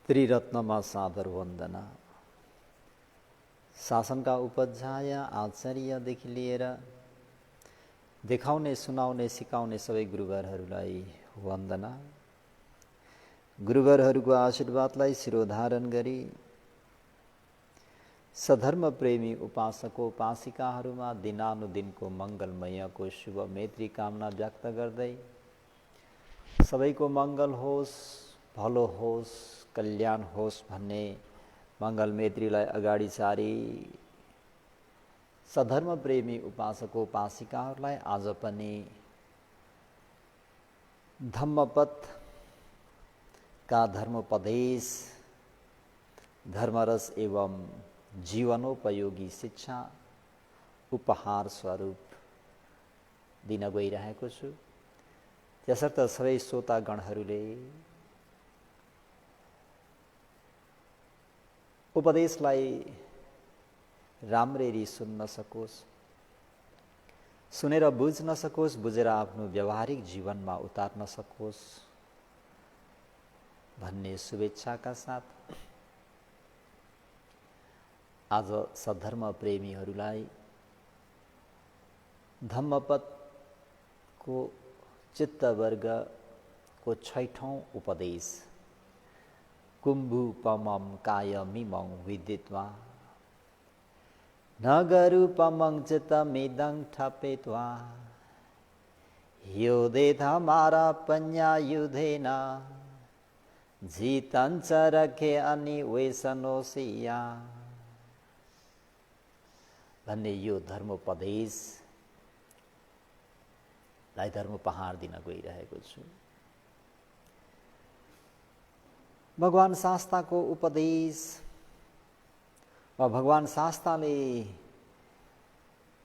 त्रिरत्नमा सादर वन्दना। शासनका उपाध्याय आचार्यदेखि लिएर देखाउने सुनाउने सिकाउने सबै गुरुवरहरूलाई वन्दना। गुरुवरहरूको आशीर्वादलाई शिरोधारण गरी सधर्म प्रेमी उपासकोपासिकाहरूमा दिनानुदिनको मङ्गलमयको शुभ मैत्री कामना व्यक्त गर्दै सबैको मङ्गल होस्, भलो होस्, कल्याण होस् भन्ने मङ्गल मैत्रीलाई अगाडि सारी सधर्म प्रेमी उपासकोपासिकाहरूलाई आज पनि धम्मपथका धर्मोपदेश, धर्मरस एवं जीवनोपयोगी शिक्षा उपहार स्वरूप दिन गइरहेको छु। त्यसर्थ सबै श्रोतागणहरूले उपदेशलाई राम्ररी सुन्न सकोस्, सुनेर बुझ्न सकोस्, बुझेर आफ्नो व्यावहारिक जीवनमा उतार्न सकोस् भन्ने शुभेच्छाका साथ आज सधर्म प्रेमीहरूलाई धम्मपथको चित्तवर्गको 6औं उपदेश कुम्भुपमं कायमिमं विदित्वा नगरूपमं चित्तमिदं ठपेत्वा योधेधमारापन्यायुधेन जितञ्च रखे अनिवेशनोसिया भन्ने यो धर्मोपदेशलाई धर्मोपहार दिन गइरहेको छु। भगवान शास्ताको उपदेश वा भगवान शास्ताले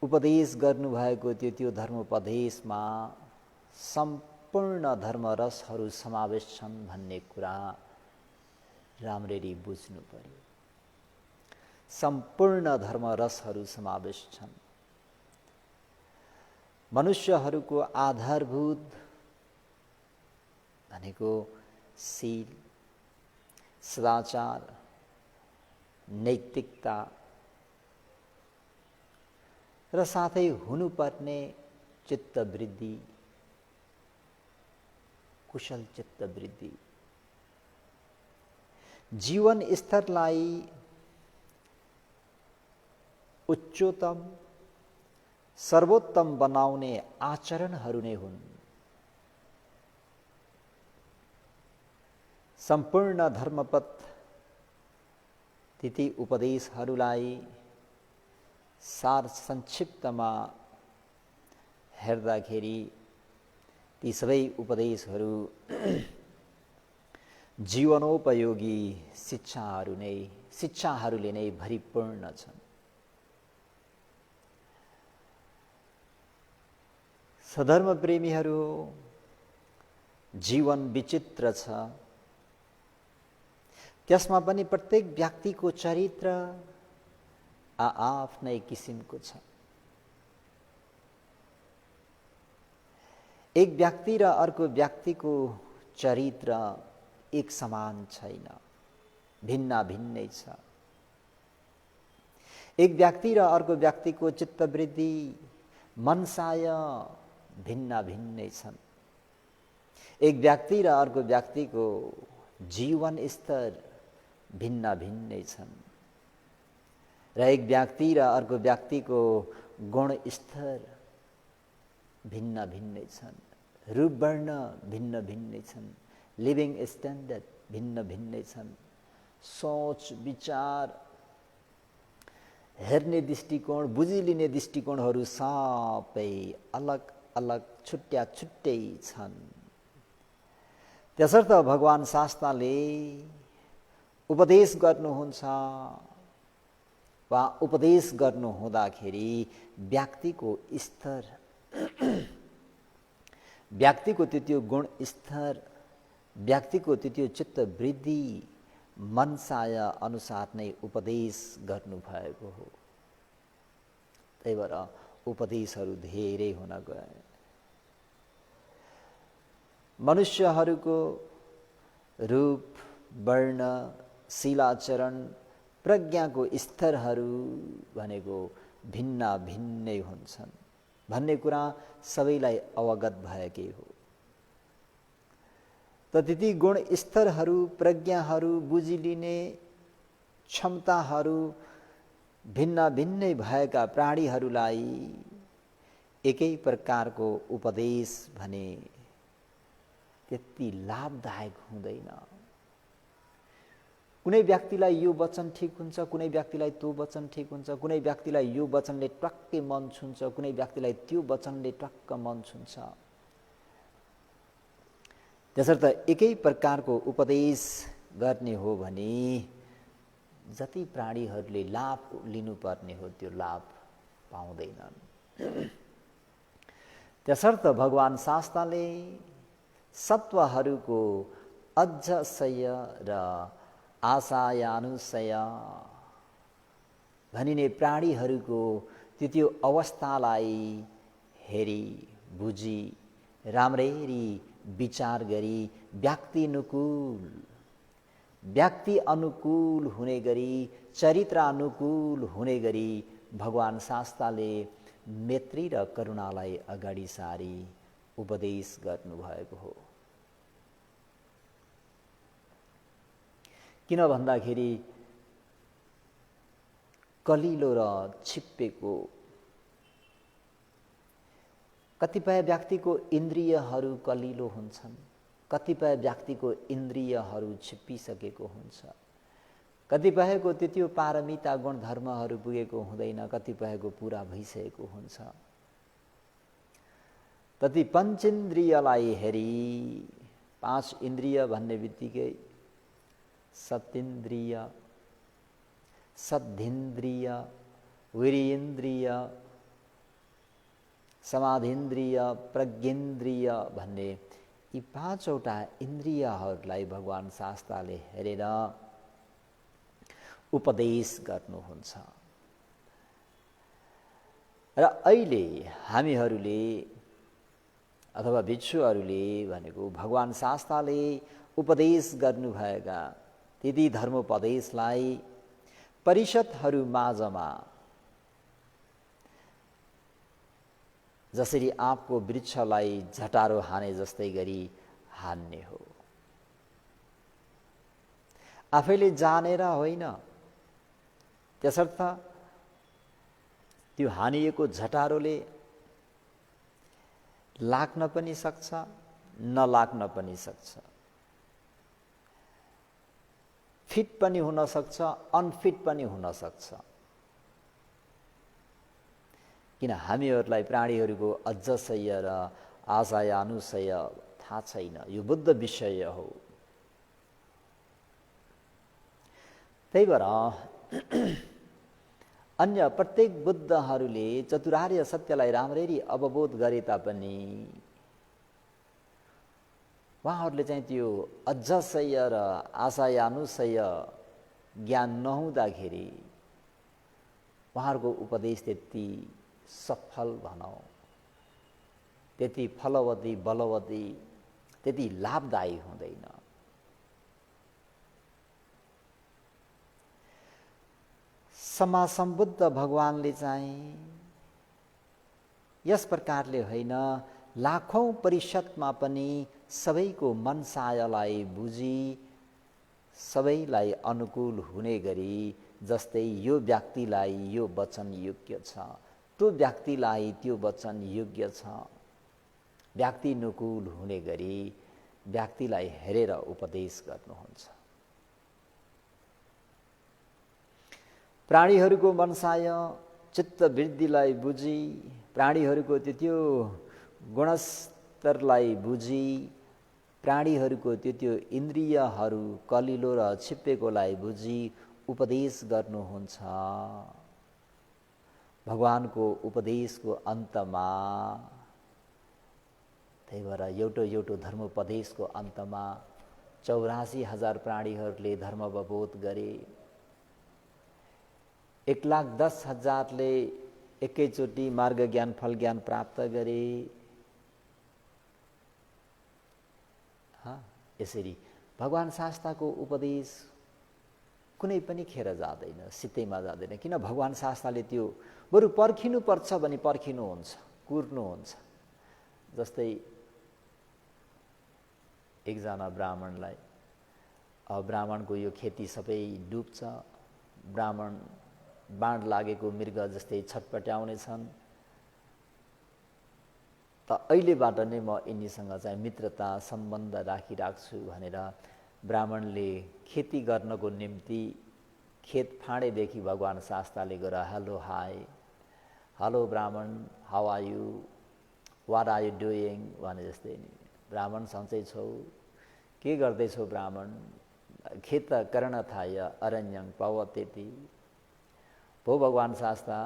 उपदेश गर्नुभएको त्यो धर्मोपदेशमा सम्पूर्ण धर्मरसहरू समावेश छन् भन्ने कुरा राम्ररी बुझ्नु पर्यो। सम्पूर्ण धर्मरसहरू समावेश छन्। मनुष्यहरूको आधारभूत भनेको शील, सदाचार, नैतिकता र साथै हुनुपर्ने चित्तवृद्धि, कुशल चित्तवृद्धि, जीवन स्तरलाई उच्चतम सर्वोत्तम बनाउने आचरणहरू नै हुन्। सम्पूर्ण धर्मपथ ती उपदेशहरूलाई सार संक्षिप्तमा हेर्दाखेरि ती सबै उपदेशहरू जीवनोपयोगी शिक्षाहरूले नै भरिपूर्ण छन्। सधर्म प्रेमीहरू जीवन विचित्र छ, त्यसमा पनि प्रत्येक व्यक्तिको चरित्र आफ्नै किसिमको छ। एक व्यक्ति र अर्को व्यक्तिको चरित्र एक समान छैन, भिन्न भिन्नै छ। एक व्यक्ति र अर्को व्यक्तिको चित्तवृद्धि, मनसाय भिन्न भिन्नै छन्। एक व्यक्ति र अर्को व्यक्तिको जीवन स्तर भिन्न भिन्नै छन् र एक व्यक्ति र अर्को व्यक्तिको गुण स्तर भिन्न भिन्नै छन्। रूप वर्ण भिन्न भिन्नै छन्, लिभिङ स्ट्यान्डर्ड भिन्न भिन्नै छन्, सोच विचार, हेर्ने दृष्टिकोण, बुझिलिने दृष्टिकोणहरू सबै अलग अलग छुट्या छुट्टै छन्। त्यसर्थ भगवान शास्ताले उपदेश गर्नुहुन्छ वा उपदेश गर्नु हुँदाखेरि व्यक्तिको स्तर, व्यक्तिको त्यो गुण स्तर, व्यक्तिको त्यो चित्तवृद्धि, मनसाय अनुसार नै उपदेश गर्नुभएको हो। त्यही भएर उपदेशहरू धेरै हुन गए। मनुष्यहरूको रूप, वर्ण, शिलाचरण, प्रज्ञाको स्तरहरू भनेको भिन्न भिन्नै हुन्छन् भन्ने कुरा सबैलाई अवगत भएकै हो। त ती गुण स्तरहरू, प्रज्ञाहरू बुझिलिने क्षमताहरू भिन्न भिन्नै भएका प्राणीहरूलाई एकै प्रकारको उपदेश भने त्यति लाभदायक हुँदैन। कुनै व्यक्तिलाई यो वचन ठिक हुन्छ, कुनै व्यक्तिलाई त्यो वचन ठिक हुन्छ, कुनै व्यक्तिलाई यो वचनले टक्कै मन छुन्छ, कुनै व्यक्तिलाई त्यो वचनले टक्क मन छुन्छ। त्यसर्थ एकै प्रकारको उपदेश गर्ने हो भने जति प्राणीहरूले लाभ लिनुपर्ने हो त्यो लाभ पाउँदैनन्। त्यसर्थ भगवान शास्त्रले सत्वहरूको अध्यसय र आशायानुसय भनिने प्राणीहरूको त्यो अवस्थालाई हेरी बुझी राम्ररी विचार गरी व्यक्ति अनुकूल हुने गरी, चरित्रानुकूल हुने गरी भगवान शास्त्रले मैत्री र करुणालाई अगाडि सारी उपदेश गर्नुभएको हो। किन भन्दाखेरि कलिलो र छिप्पेको कतिपय व्यक्तिको इन्द्रियहरू कलिलो हुन्छन्, कतिपय व्यक्तिको इन्द्रियहरू छिप्पिसकेको हुन्छ, कतिपयको त्यो पारमिता गुण धर्महरू पुगेको हुँदैन, कतिपयको पुरा भइसकेको हुन्छ। ती पञ्चेन्द्रियलाई हेरी, पाँच इन्द्रिय भन्ने बित्तिकै सतेन्द्रिय, सद्धेन्द्रिय, वीर्येन्द्रिय, समाधेन्द्रिय, प्रज्ञेन्द्रिय भन्ने यी पाँचवटा इन्द्रियहरूलाई भगवान शास्त्रले हेरेर उपदेश गर्नुहुन्छ। र अहिले हामीहरूले अथवा भिक्षुहरूले भनेको भगवान शास्त्रले उपदेश गर्नुभएका ती धर्मोपदेशलाई परिषदहरू माझमा जसरी आँपको वृक्षलाई झटारो हाने जस्तै गरी हान्ने हो। आफैले जानेर होइन, त्यसर्थ त्यो हानिएको झटारोले लाग्न पनि सक्छ, नलाग्न पनि सक्छ, फिट पनि हुन सक्छ, अनफिट पनि हुन सक्छ। किन हामीहरूलाई प्राणीहरूको अध्यसय र आशयानुसय थाहा छैन, यो बुद्ध विषय हो। त्यही भएर अन्य प्रत्येक बुद्धहरूले चतुरार्य सत्यलाई राम्ररी अवबोध गरे तापनि उहाँहरूले चाहिँ त्यो अध्यसय र आशयानुसय ज्ञान नहुँदाखेरि उहाँहरूको उपदेश त्यति सफल भनौँ, त्यति फलवती बलवती, त्यति लाभदायी हुँदैन। समासम्बुद्ध भगवानले चाहिँ यस प्रकारले होइन, लाखौं परिषदमा पनि सबैको मनसायलाई बुझी सबैलाई अनुकूल हुने गरी, जस्तै यो व्यक्तिलाई यो वचन योग्य छ, त्यो व्यक्तिलाई त्यो वचन योग्य छ, व्यक्ति अनुकूल हुने गरी व्यक्तिलाई हेरेर उपदेश गर्नुहुन्छ। प्राणीहरूको मनसाय चित्तवृत्तिलाई बुझी, प्राणीहरूको त्यो गुणस्तरलाई बुझी, प्राणीहरूको त्यो इन्द्रियहरू कलिलो र छिप्पेकोलाई बुझी उपदेश गर्नुहुन्छ। भगवानको उपदेशको अन्तमा, त्यही भएर एउटा धर्मोपदेशको अन्तमा 84,000 प्राणीहरूले धर्म अवबोध गरे। 1,10,000ले एकैचोटि मार्ग ज्ञान फल ज्ञान प्राप्त गरे। यसरी भगवान शास्ताको उपदेश कुनै पनि खेर जाँदैन, सित्तैमा जाँदैन। किन भगवान शास्ताले त्यो बरु पर्खिनुपर्छ भने पर्खिनुहुन्छ, कुर्नुहुन्छ। जस्तै एकजना ब्राह्मणलाई, ब्राह्मणको यो खेती सबै डुब्छ, ब्राह्मण बाँड लागेको मृग जस्तै छटपट्याउने छन्, त अहिलेबाट नै म यिनीसँग चाहिँ मित्रता सम्बन्ध राखिराख्छु भनेर ब्राह्मणले खेती गर्नको निम्ति खेत फाँडेदेखि भगवान शास्ताले गएर हेलो हाई, हेलो ब्राह्मण, how are you, what are you doing भने जस्तै नि, ब्राह्मण सन्चै छौ, के गर्दैछौ ब्राह्मण, खेत कर्ण थाय अरण्यङ पवत्यति, भो भगवान शास्ता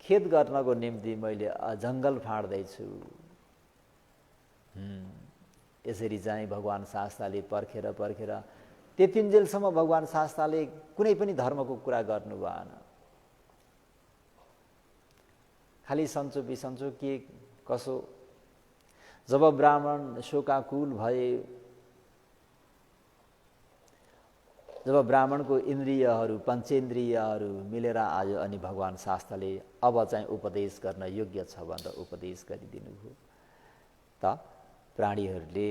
खेत गर्नको निम्ति मैले जङ्गल फाँड्दैछु। यसरी चाहिँ भगवान शास्ताले पर्खेर पर्खेर त्यतिन्जेलसम्म भगवान शास्ताले कुनै पनि धर्मको कुरा गर्नु भएन। खालि सन्चो बिसन्चो के कसो। जब ब्राह्मण शोकाकुल भए, जब ब्राह्मणको इन्द्रियहरू पञ्चेन्द्रियहरू मिलेर आयो, अनि भगवान शास्ताले अब चाहिँ उपदेश गर्न योग्य छ भनेर उपदेश गरिदिनु भयो। त प्राणीहरूले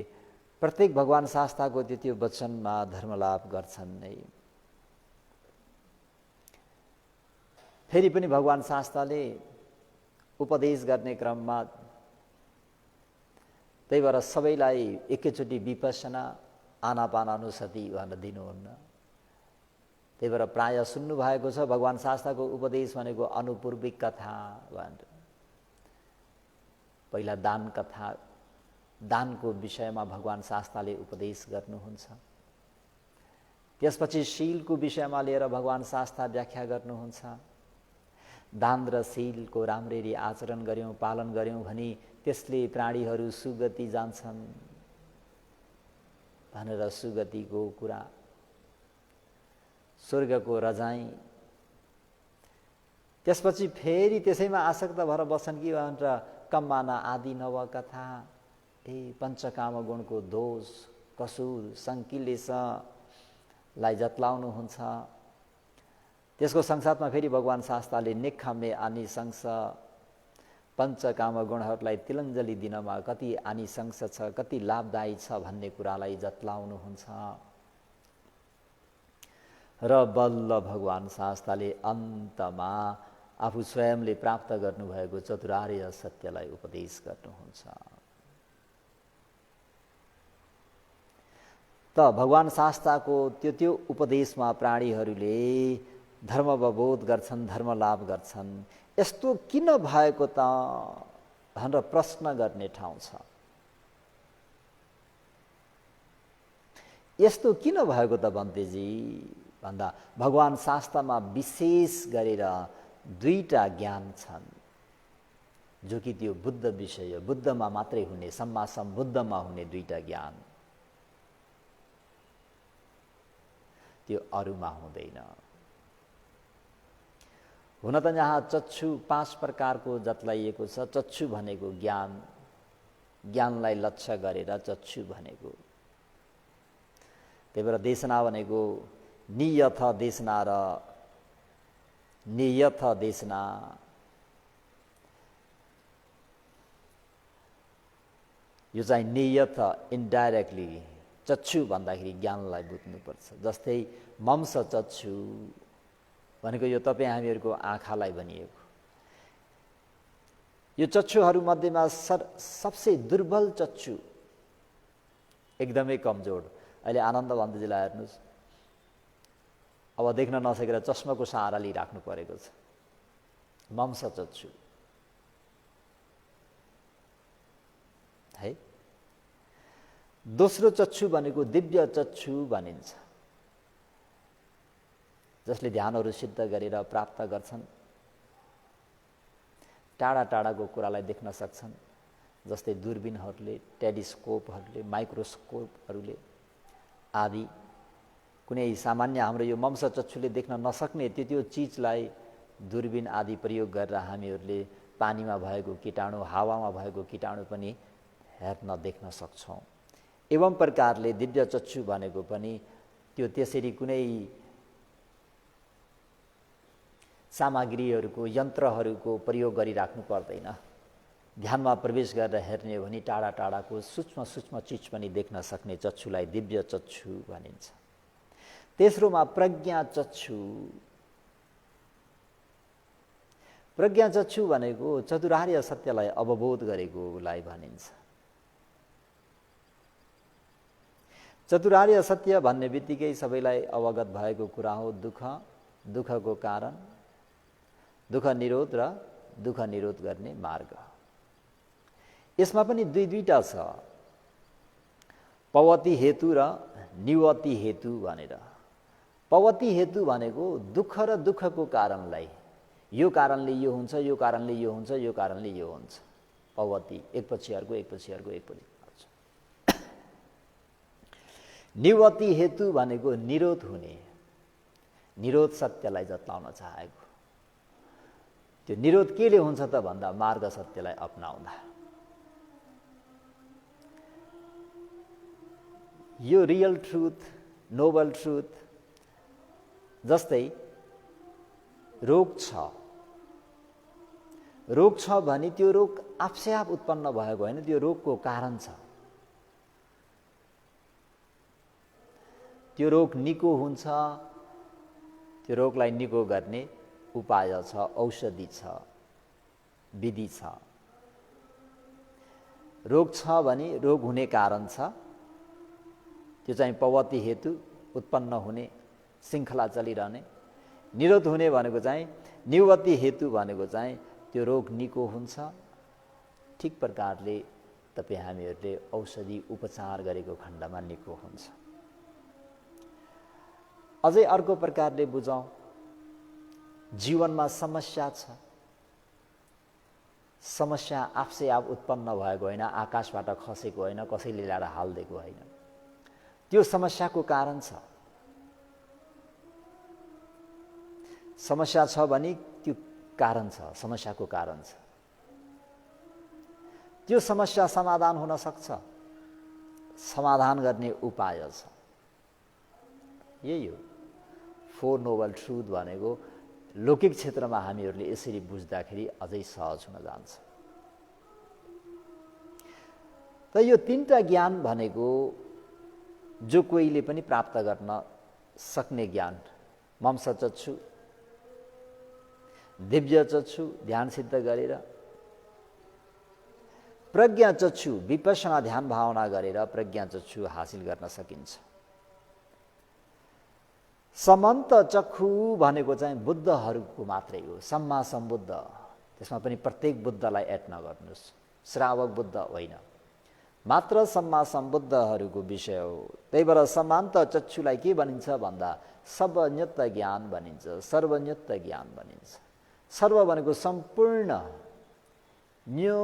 प्रत्येक भगवान शास्ताको त्यो वचनमा धर्मलाभ गर्छन् नै। फेरि पनि भगवान शास्ताले उपदेश गर्ने क्रममा त्यही भएर सबैलाई एकैचोटि विपස්සना आनापानानुसति भनेर दिनुहुन्न। त्यही भएर प्राय सुन्नुभएको छ भगवान शास्ताको उपदेश भनेको अनुपूर्विक कथा भनेर। पहिला दान कथा, दानको विषयमा भगवान शास्ताले उपदेश गर्नुहुन्छ। त्यसपछि शीलको विषयमा लिएर भगवान शास्ता व्याख्या गर्नुहुन्छ। दान र शीलको राम्ररी आचरण गर्यौं, पालन गर्यौं भने त्यसले प्राणीहरू सुगति जान्छन् भनेर सुगतिको कुरा, स्वर्गको रजाई। त्यसपछि फेरि त्यसैमा आसक्त भएर बस्छन् कि भनेर कम्माना आदि नवकथा, पञ्चकाम गुणको दोष कसुर सङ्किलेशलाई जत्लाउनुहुन्छ। त्यसको संसारमा फेरि भगवान शास्ताले निखाम्य आनिशंस, पञ्चकाम गुणहरूलाई तिलञ्जली दिनमा कति आनिशंस छ, कति लाभदायी छ भन्ने कुरालाई जत्लाउनुहुन्छ। र बल्ल भगवान शास्ताले अन्तमा आफू स्वयंले प्राप्त गर्नुभएको चतुरार्य सत्यलाई उपदेश गर्नुहुन्छ। त भगवान शास्ताको त्यो उपदेशमा प्राणीहरूले धर्मबोध गर्छन्, धर्मलाभ गर्छन्। यस्तो किन भएको त भनेर प्रश्न गर्ने ठाउँ छ। यस्तो किन भएको त बन्तेजी भन्दा भगवान शास्त्रमा विशेष गरेर दुईटा ज्ञान छन्, जो कि त्यो बुद्ध विषय, बुद्धमा मात्रै हुने, सम्मा सम्बुद्धमा हुने दुईटा ज्ञान, त्यो अरूमा हुँदैन। हुन त यहाँ चक्षु 5 प्रकारको जतलाइएको छ। चक्षु भनेको ज्ञान, ज्ञानलाई लक्ष्य गरेर चक्षु भनेको। त्यही भएर देशना भनेको नियथ देशना र नियथ देशना। यो चाहिँ नियथ इन्डाइरेक्टली चक्षु भन्दाखेरि ज्ञानलाई बुझ्नुपर्छ। जस्तै मम्स चक्षु भनेको यो तपाईँ हामीहरूको आँखालाई भनिएको। यो चक्षुहरू मध्येमा सबसे दुर्बल चक्षु, एकदमै कमजोर। अहिले आनन्द भन्दैजीलाई हेर्नुहोस्, अब देख्न नसकेर चस्माको सहारा लिइराख्नु परेको छ। मम्स चक्षु है। दोस्रो चक्षु भनेको दिव्य चक्षु भनिन्छ, जसले ध्यानहरू सिद्ध गरेर प्राप्त गर्छन्, टाढा टाढाको कुरालाई देख्न सक्छन्। जस्तै दूरबीनहरूले, टेलिस्कोपहरूले, माइक्रोस्कोपहरूले आदि। कुनै सामान्य हाम्रो यो मम्स चक्षुले देख्न नसक्ने त्यो चिजलाई दूरबीन आदि प्रयोग गरेर हामीहरूले पानीमा भएको कीटाणु, हावामा भएको कीटाणु पनि हेर्न देख्न सक्छौँ। एवं प्रकारले दिव्य चक्षु भनेको पनि त्यो त्यसरी कुनै सामग्रीहरूको यन्त्रहरूको प्रयोग गरिराख्नु पर्दैन। ध्यानमा प्रवेश गरेर हेर्ने हो भने टाढा टाढाको सूक्ष्म सूक्ष्म चिज पनि देख्न सक्ने चक्षुलाई दिव्य चक्षु भनिन्छ। तेस्रोमा प्रज्ञा चक्षु। प्रज्ञा चक्षु भनेको चतुरार्य सत्यलाई अवबोध गरेकोलाई भनिन्छ। चतुरार्य सत्य भन्ने बित्तिकै सबैलाई अवगत भएको कुरा हो दुःख, दुःखको कारण, दुःख निरोध र दुःख निरोध गर्ने मार्ग। यसमा पनि दुईटा छ, पवती हेतु र निवती हेतु भनेर। पवती हेतु भनेको दुःख र दुःखको कारणलाई, यो कारणले यो हुन्छ, यो कारणले यो हुन्छ, यो कारणले यो हुन्छ। पवती एकपछि अर्को, एकपछि अर्को, एकपछि अर्को। निवती हेतु भनेको निरोध हुने, निरोध सत्यलाई जत्लाउन चाहेको। त्यो निरोध केले हुन्छ त भन्दा मार्ग सत्यलाई अपनाउँदा। यो रियल ट्रुथ, नोबल ट्रुथ, जस्तै रोग छ, रोग छ भने त्यो रोग आफसे आफ उत्पन्न भएको होइन, त्यो रोगको कारण छ। त्यो रोग निको हुन्छ, त्यो रोगलाई निको गर्ने उपाय छ, औषधि छ, विधि छ। रोग छ भने रोग हुने कारण छ, त्यो चाहिँ पवती हेतु, उत्पन्न हुने, श्रृङ्खला चलिरहने। निरोध हुने भनेको चाहिँ निवती हेतु भनेको चाहिँ त्यो रोग निको हुन्छ, ठिक प्रकारले तपाईँ हामीहरूले औषधि उपचार गरेको खण्डमा निको हुन्छ। अझै अर्को प्रकारले बुझौँ, जीवनमा समस्या छ, समस्या आफसे आफ उत्पन्न भएको होइन, आकाशबाट खसेको होइन, कसैले ल्याएर हालिदिएको होइन, त्यो समस्याको कारण छ। समस्या छ भने त्यो कारण छ, समस्याको कारण छ। त्यो समस्या समाधान हुन सक्छ, समाधान गर्ने उपाय छ। यही हो फोर नोबल ट्रुथ भनेको। लौकिक क्षेत्रमा हामीहरूले यसरी बुझ्दाखेरि अझै सहज हुन जान्छ। त यो तीनटा ज्ञान भनेको जो कोहीले पनि प्राप्त गर्न सक्ने ज्ञान, मम्स चक्षु, दिव्य चक्षु ध्यान सिद्ध गरेर, प्रज्ञा चक्षु विपश्यना ध्यान भावना गरेर प्रज्ञा चक्षु हासिल गर्न सकिन्छ। समन्त चक्षु भनेको चाहिँ बुद्धहरूको मात्रै हो, सम्मा सम्बुद्ध। त्यसमा पनि प्रत्येक बुद्धलाई एड नगर्नुहोस्, श्रावक बुद्ध होइन, मात्र सम्मा सम्बुद्धहरूको विषय हो। त्यही भएर समान्त चक्षुलाई के भनिन्छ भन्दा सर्वज्ञत ज्ञान भनिन्छ, सर्वज्ञत ज्ञान भनिन्छ। सर्व भनेको सम्पूर्ण, न्यो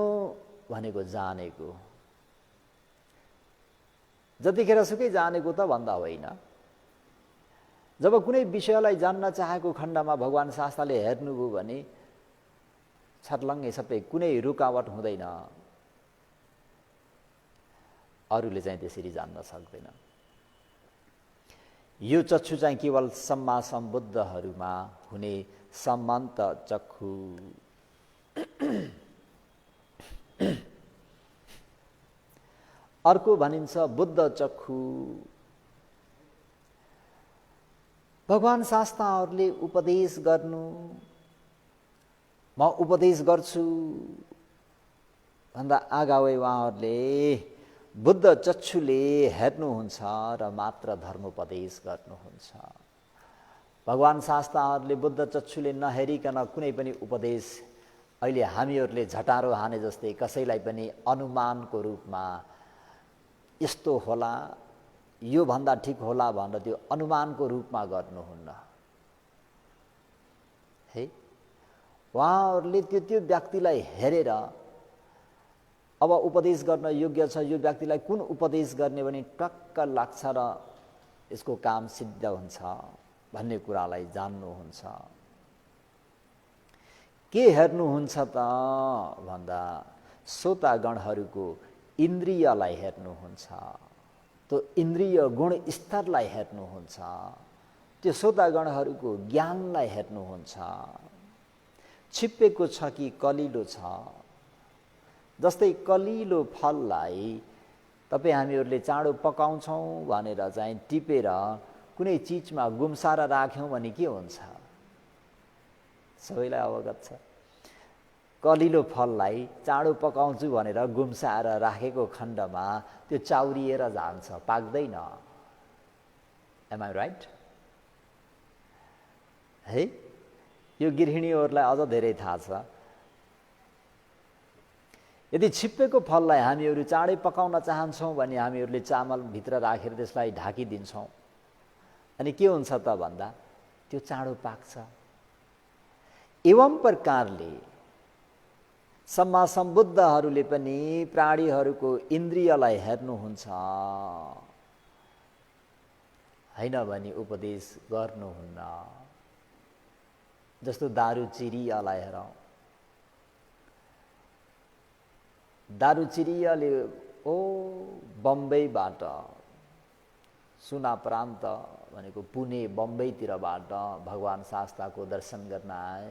भनेको जानेको, जतिखेर सुकै जानेको त भन्दा होइन। जब कुनै विषयलाई जान्न चाहेको खण्डमा भगवान शास्त्रले हेर्नुभयो भने छर्लङ्गै सबै, कुनै रुकावट हुँदैन। अरूले चाहिँ त्यसरी जान्न सक्दैन। यो चक्षु चाहिँ केवल सम्मा सम्बुद्धहरूमा हुने सम्मन्त चक्षु। अर्को भनिन्छ बुद्ध चक्षु। भगवान शास्त्रहरूले उपदेश गर्नु, म उपदेश गर्छु भन्दा अगावै उहाँहरूले बुद्ध चक्षुले हेर्नुहुन्छ र मात्र धर्मोपदेश गर्नुहुन्छ। भगवान शास्त्रहरूले बुद्ध चक्षुले नहेरिकन कुनै पनि उपदेश अहिले हामीहरूले झटारो हाने जस्तै कसैलाई पनि अनुमानको रूपमा यस्तो होला, यो भन्दा ठिक होला भनेर त्यो अनुमानको रूपमा गर्नुहुन्न है। उहाँहरूले त्यो व्यक्तिलाई हेरेर अब उपदेश गर्न योग्य छ, यो व्यक्तिलाई कुन उपदेश गर्ने भने टक्क लाग्छ र यसको काम सिद्ध हुन्छ भन्ने कुरालाई जान्नुहुन्छ। के हेर्नुहुन्छ त भन्दा श्रोतागणहरूको इन्द्रियलाई हेर्नुहुन्छ। त्यो इन्द्रिय गुण स्तरलाई हेर्नुहुन्छ, त्यो श्रोतागणहरूको ज्ञानलाई हेर्नुहुन्छ। छिप्पेको छ कि कलिलो छ, जस्तै कलिलो फललाई तपाईँ हामीहरूले चाँडो पकाउँछौँ भनेर चाहिँ टिपेर कुनै चिजमा गुम्साएर राख्यौँ भने के हुन्छ? सबैलाई अवगत छ। कलिलो फललाई चाँडो पकाउँछु भनेर गुम्साएर राखेको खण्डमा त्यो चाउरिएर जान्छ, पाक्दैन। Am I right? है, यो गृहिणीहरूलाई अझ धेरै थाहा छ। यदि छिप्पेको फललाई हामीहरू चाँडै पकाउन चाहन्छौँ भने हामीहरूले चामलभित्र राखेर त्यसलाई ढाकिदिन्छौँ, अनि के हुन्छ त भन्दा त्यो चाँडो पाक्छ। एवं प्रकारले सम्मा सम्बुद्धहरूले पनि प्राणीहरूको इन्द्रियलाई हेर्नुहुन्छ, होइन भने उपदेश गर्नुहुन्न। जस्तो दारुचिरियालाई हेरौँ। दारुचिरियाले बम्बईबाट, सुना प्रान्त भनेको पुणे बम्बईतिरबाट भगवान शास्ताको दर्शन गर्न आए।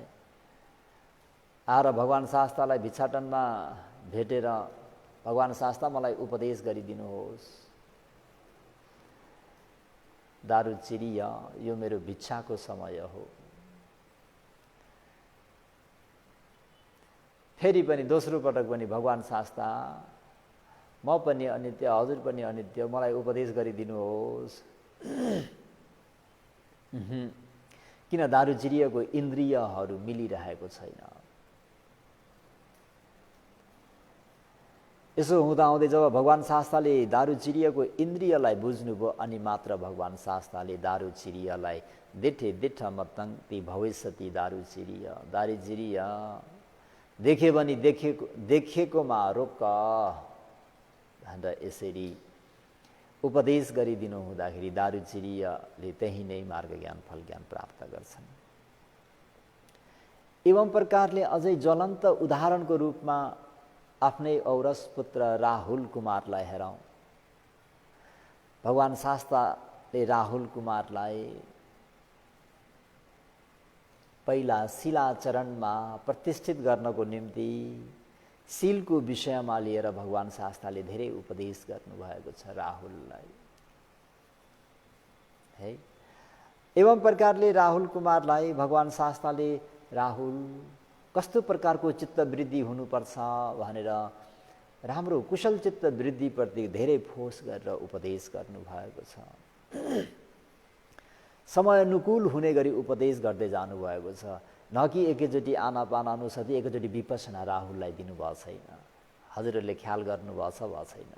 आएर भगवान शास्तालाई भिक्षाटनमा भेटेर, भगवान शास्ता मलाई उपदेश गरिदिनुहोस्। दारुचिरिया, यो मेरो भिक्षाको समय हो। फेरि पनि दोस्रो पटक पनि भगवान शास्ता, म पनि अनित्य, हजुर पनि अनित्य, मलाई उपदेश गरिदिनुहोस्। किन? दारुचिरियाको इन्द्रियहरू मिलिरहेको छैन। यसो हुँदाहुँदै जब भगवान शास्ताले दारुचिरियाको इन्द्रियलाई बुझ्नुभयो, अनि मात्र भगवान शास्ताले दारुचिरियालाई दिठे दिठ मतङ्क्ति भविष्यति दारुचिरिया, दारुचिरिया देखे भने देखेकोमा रोक भनेर यसरी उपदेश गरिदिनु हुँदाखेरि दारुचिरियाले त्यही नै मार्ग ज्ञान फल ज्ञान प्राप्त गर्छन्। एवं प्रकारले अझै ज्वलन्त उदाहरणको रूपमा आफ्नै औरस पुत्र राहुल कुमारलाई हेरौँ। भगवान शास्ताले राहुल कुमारलाई पहिला शिलाचरणमा प्रतिष्ठित गर्नको निम्ति शीलको विषयमा लिएर भगवान शास्ताले धेरै उपदेश गर्नुभएको छ राहुललाई, है। एवं प्रकारले राहुल कुमारलाई भगवान शास्ताले राहुल कस्तो प्रकारको चित्तवृद्धि हुनुपर्छ भनेर राम्रो कुशल चित्तवृद्धिप्रति धेरै फोर्स गरेर उपदेश गर्नुभएको छ। समय अनुकूल हुने गरी उपदेश गर्दै जानुभएको छ, न कि एकैचोटि आनापानानुसति एकैचोटि विपसना राहुललाई दिनुभएको छैन। हजुरहरूले ख्याल गर्नुभएको छ वा छैन?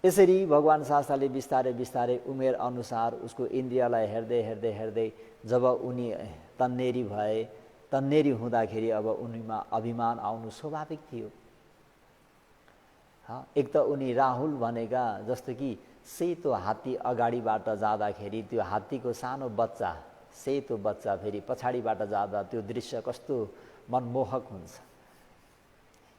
यसरी भगवान शास्ताले बिस्तारै बिस्तारै उमेर अनुसार उसको इन्द्रियलाई हेर्दै हेर्दै हेर्दै जब उनी तन्नेरी भए, तन्नेरी हुँदाखेरि अब उनीमा अभिमान आउनु स्वाभाविक थियो। एक त उनी राहुल भनेका, जस्तो कि सेतो हात्ती अगाडिबाट जाँदाखेरि त्यो हात्तीको सानो बच्चा, सेतो बच्चा फेरि पछाडिबाट जाँदा त्यो दृश्य कस्तो मनमोहक हुन्छ।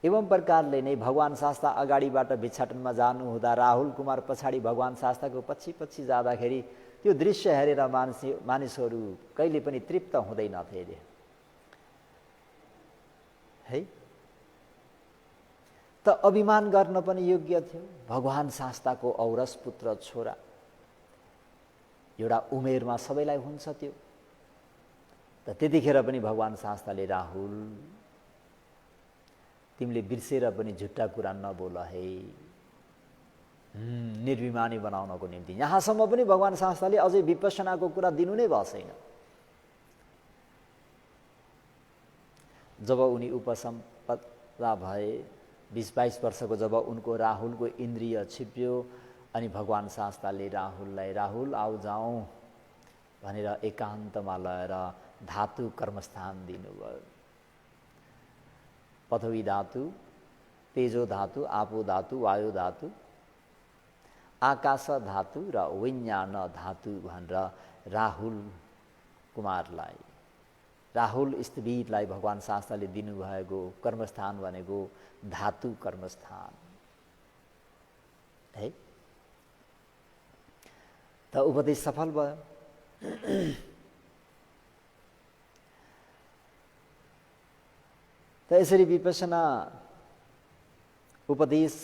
एवं प्रकारले नै भगवान शास्ता अगाडिबाट भिक्षाटनमा जानुहुँदा राहुल कुमार पछाडि भगवान शास्ताको पछि पछि जाँदाखेरि त्यो दृश्य हेरेर मानिसहरू कहिले पनि तृप्त हुँदैनथे अरे, है। त अभिमान गर्न पनि योग्य थियो। भगवान शास्ताको औरस पुत्र छोरा, एउटा उमेरमा सबैलाई हुन्छ त्यो। त त्यतिखेर पनि भगवान शास्ताले राहुल, तिमीले बिर्सेर पनि झुट्टा कुरा नबोल है, निर्भिमानी बनाउनको निम्ति। यहाँसम्म पनि भगवान शास्ताले अझै विपसनाको कुरा दिनु नै भएको छैन। जब उनी उपसम्पदा भए, 20-22 वर्षको जब उनको राहुलको इन्द्रिय छिप्यो, अनि भगवान शास्ताले राहुललाई राहुल आउ जाउँ भनेर एकान्तमा लगेर धातु कर्मस्थान दिनुभयो। पृथ्वी धातु, तेजो धातु, आपो धातु, वायु धातु, आकाश धातु र विज्ञान धातु भनेर राहुल कुमारलाई, राहुल स्थवीरलाई भगवान शास्ताले दिनुभएको कर्मस्थान भनेको धातु कर्मस्थान। है। त उपदेश सफल भयो। त यसरी विपसना उपदेश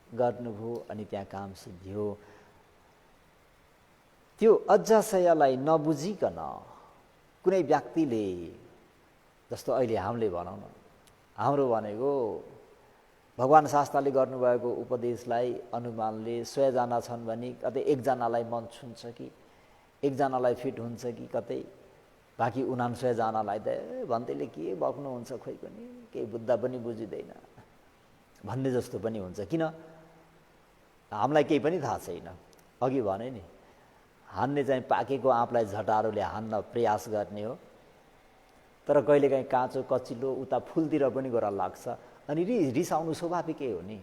गर्नुभयो अनि त्यहाँ काम सिद्धियो। त्यो अजसयलाई नबुझिकन कुनै व्यक्तिले, जस्तो अहिले हामीले भनौँ न, हाम्रो भनेको भगवान् शास्त्रले गर्नुभएको उपदेशलाई अनुमानले 100 जना छन् भने कतै एकजनालाई मन छुन्छ कि एकजनालाई फिट हुन्छ कि कतै बाँकी 99 जनालाई त भन्दैले के बक्नुहुन्छ खोइ पनि केही बुद्ध पनि बुझिँदैन भन्ने जस्तो पनि हुन्छ। किन? हामीलाई केही पनि थाहा छैन। अघि भने नि, हान्ने चाहिँ पाकेको आँपलाई झटारोले हान्न प्रयास गर्ने हो, तर कहिलेकाहीँ काँचो कचिलो उता फुलतिर पनि गोरा लाग्छ अनि रिसाउनु स्वाभाविकै हो नि।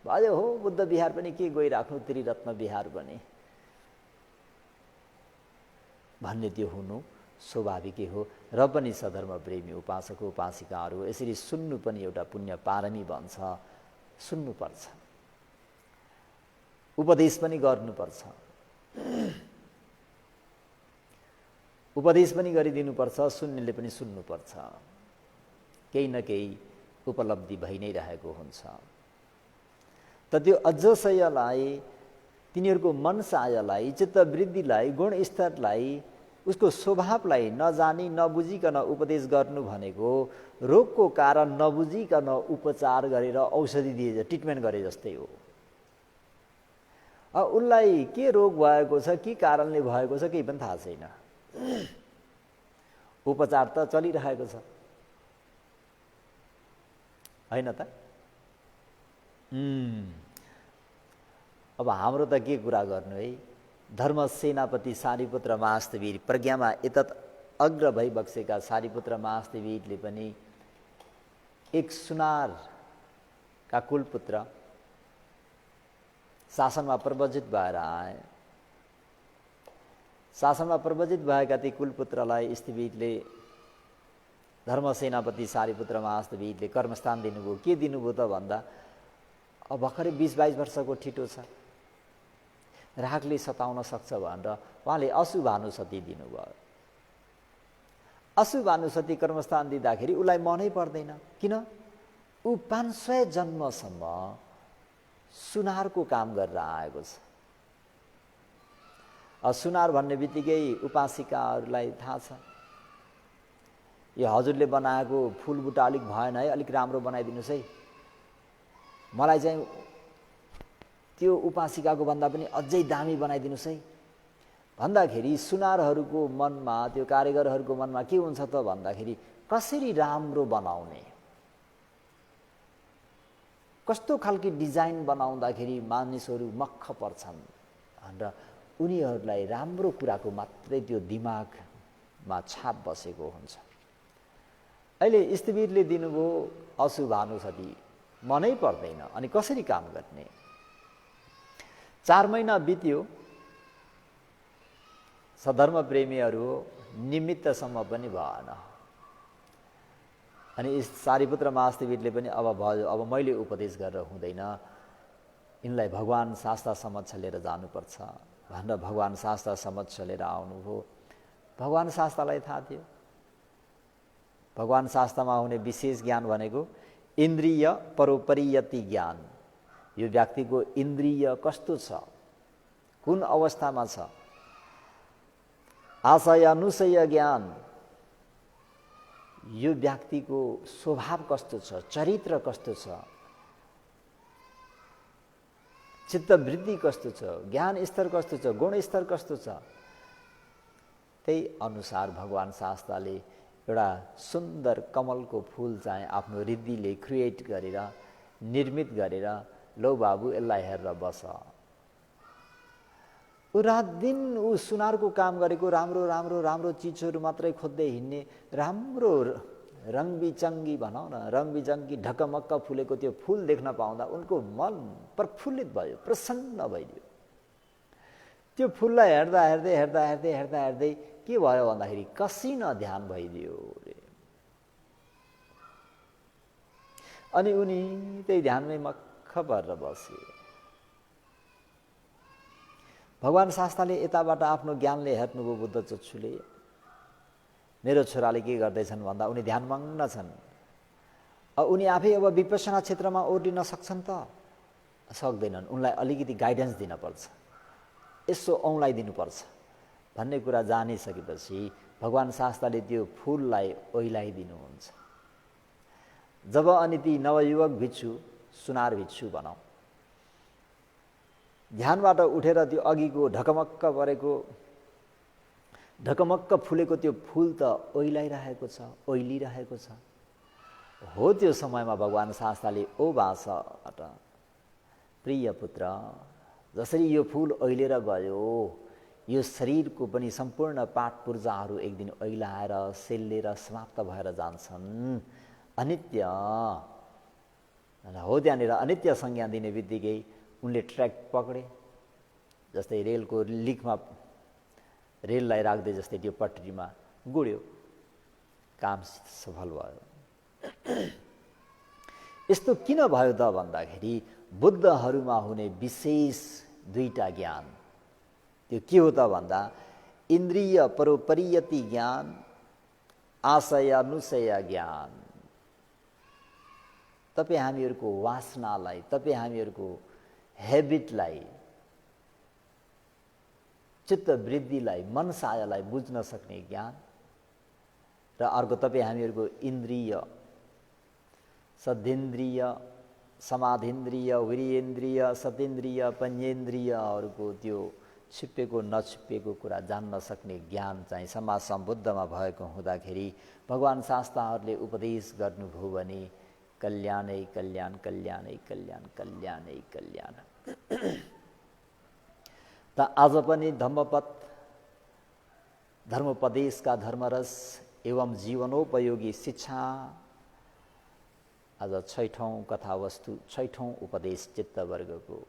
भयो हो बुद्ध विहार पनि के गइराख्नु, त्रिरत्न विहार पनि भन्ने त्यो हुनु स्वाभाविकै हो। र पनि सधर्म प्रेमी उपासक उपासिकाहरू यसरी सुन्नु पनि एउटा पुण्य पारमी बन्छ। सुन्नुपर्छ, उपदेश पनि गर्नुपर्छ, उपदेश पनि गरिदिनुपर्छ, सुन्नेले पनि सुन्नुपर्छ। केही न केही उपलब्धि भइ नै रहेको हुन्छ। त त्यो अजसयलाई, तिनीहरूको मनसायलाई, चित्तवृत्तिलाई, गुणस्तरलाई, उसको स्वभावलाई नजानी नबुझिकन उपदेश गर्नु भनेको रोगको कारण नबुझिकन उपचार गरेर औषधि दिए, ट्रिटमेन्ट गरे जस्तै हो। उसलाई के रोग भएको छ, के कारणले भएको छ, केही पनि थाहा छैन। उपचार त चलिरहेको छ, होइन त? अब हाम्रो त के कुरा गर्नु है। धर्म सेनापति सारिपुत्र महास्थवीर, प्रज्ञामा एतत् अग्र भई बक्सेका सारिपुत्र महास्थवीरले पनि एक सुनारका कुलपुत्र शासनमा प्रवजित भएर आए। शासनमा प्रवजित भएका ती कुलपुत्रलाई स्थवीरले, धर्म सेनापति सारिपुत्र महास्थवीरले कर्मस्थान दिनुभयो। के दिनुभयो त भन्दा, अब भर्खरै 20-22 वर्षको ठिटो छ, रागले सताउन सक्छ भनेर उहाँले अशुभानुसती दिनुभयो। अशुभानुसती कर्मस्थान दिँदाखेरि उसलाई मनै पर्दैन। किन? ऊ 500 जन्मसम्म सुनारको काम गरेर आएको छ। सुनार भन्ने बित्तिकै उपासिकाहरूलाई थाहा छ, यो हजुरले बनाएको फुलबुटा अलिक भएन है, अलिक राम्रो बनाइदिनुहोस् है, मलाई चाहिँ त्यो उपासिकाको भन्दा पनि अझै दामी बनाइदिनुहोस् है भन्दाखेरि सुनारहरूको मनमा, त्यो कारिगरहरूको मनमा के हुन्छ त भन्दाखेरि कसरी राम्रो बनाउने, कस्तो खालको डिजाइन बनाउँदाखेरि मानिसहरू मक्ख पर्छन् भनेर उनीहरूलाई राम्रो कुराको मात्रै त्यो दिमागमा छाप बसेको हुन्छ। अहिले स्थवीरले दिनुभयो अशुभानुसती, मनै पर्दैन, अनि कसरी काम गर्ने? 4 महिना बित्यो, सधर्म प्रेमीहरू निमित्तसम्म पनि भएन। अनि सारिपुत्र महास्थवीरले पनि अब भयो, अब मैले उपदेश गरेर हुँदैन, यिनलाई भगवान् शास्त्र समक्ष लिएर जानुपर्छ भनेर भगवान् शास्त्र समक्ष लिएर आउनुभयो। भगवान् शास्त्रलाई थाहा थियो। भगवान् शास्त्रमा हुने विशेष ज्ञान भनेको इन्द्रिय परोपरियति ज्ञान। यो व्यक्तिको इन्द्रिय कस्तो छ, कुन अवस्थामा छ, आशय अनुशय ज्ञान, यो व्यक्तिको स्वभाव कस्तो छ, चरित्र कस्तो छ, चित्तवृत्ति कस्तो छ, ज्ञान स्तर कस्तो छ, गुण स्तर कस्तो छ, त्यही अनुसार भगवान् शास्त्रले एउटा सुन्दर कमलको फूल चाहिँ आफ्नो हृदयले क्रिएट गरेर, निर्मित गरेर, लौ बाबु यसलाई हेरेर बस। ऊ रात दिन ऊ सुनारको काम गरेको, राम्रो राम्रो राम्रो चिजहरू मात्रै खोज्दै हिँड्ने, राम्रो रङबिचङ्गी भनौँ न, रङबिचङ्गी ढकमक्क फुलेको त्यो फुल देख्न पाउँदा उनको मन प्रफुल्लित भयो, प्रसन्न भइदियो। त्यो फुललाई हेर्दा हेर्दै हेर्दा हेर्दै हेर्दा हेर्दै के भयो भन्दाखेरि कसिन ध्यान भइदियो रे। अनि उनी त्यही ध्यानमै मक्ख परेर बसे। भगवान शास्ताले यताबाट आफ्नो ज्ञानले हेर्नुभयो बुद्ध चक्षुले, मेरो छोराले के गर्दैछन् भन्दा उनी ध्यानमग्न छन्। उनी आफै अब विपश्यना क्षेत्रमा ओर्लिन सक्छन् त? सक्दैनन्। उनलाई अलिकति गाइडेन्स दिनुपर्छ, यसो औँलाई दिनुपर्छ भन्ने कुरा जानिसकेपछि भगवान शास्ताले त्यो फुललाई ओइलाइदिनुहुन्छ। जब अनि ती नवयुवक भिक्षु, सुनार भिक्षु भनौँ, ध्यानबाट उठेर त्यो अघिको ढकमक्क परेको, ढकमक्क फुलेको त्यो फुल त ओइलाइरहेको छ, ओइलिरहेको छ, हो त्यो समयमा भगवान शास्ताले ओ भाषाबाट, प्रिय पुत्र, जसरी यो फुल ओइलेर गयो, यो शरीरको पनि सम्पूर्ण पाठ पूर्जाहरू एक दिन ओइलाएर सेल्लेर समाप्त भएर जान्छन्, अनित्य हो। त्यहाँनिर अनित्य संज्ञा दिने बित्तिकै उनले ट्र्याक पकडे, जस्तै रेलको लिकमा रेललाई राख्दै जस्तै त्यो पटरीमा गुड्यो, काम सफल भयो। यस्तो किन भयो त भन्दाखेरि बुद्धहरूमा हुने विशेष दुईटा ज्ञान, त्यो के हो त भन्दा इन्द्रिय परोपरियति ज्ञान, आशय अनुशय ज्ञान। तपाईँ हामीहरूको वासनालाई, तपाईँ हामीहरूको हेबिटलाई, चित्त वृद्धिलाई, मनसायलाई बुझ्न सक्ने ज्ञान, र अर्को तपाईँ हामीहरूको इन्द्रिय, सद्इन्द्रिय, समाधिन्द्रिय, वीर्येन्द्रिय, सतेन्द्रिय, पञ्चेन्द्रियहरूको त्यो छिप्पेको नछिप्पेको कुरा जान्न सक्ने ज्ञान चाहिँ समाज सम्बुद्धमा भएको हुँदाखेरि भगवान शास्ताहरूले उपदेश गर्नुभयो भने कल्याणै कल्याण, कल्याणै कल्याण, कल्याणै कल्याण। त आज पनि धम्मपद, धर्मोपदेशका धर्मरस एवं जीवनोपयोगी शिक्षा, आज 6औं कथावस्तु, 6औं उपदेश चित्तवर्गको।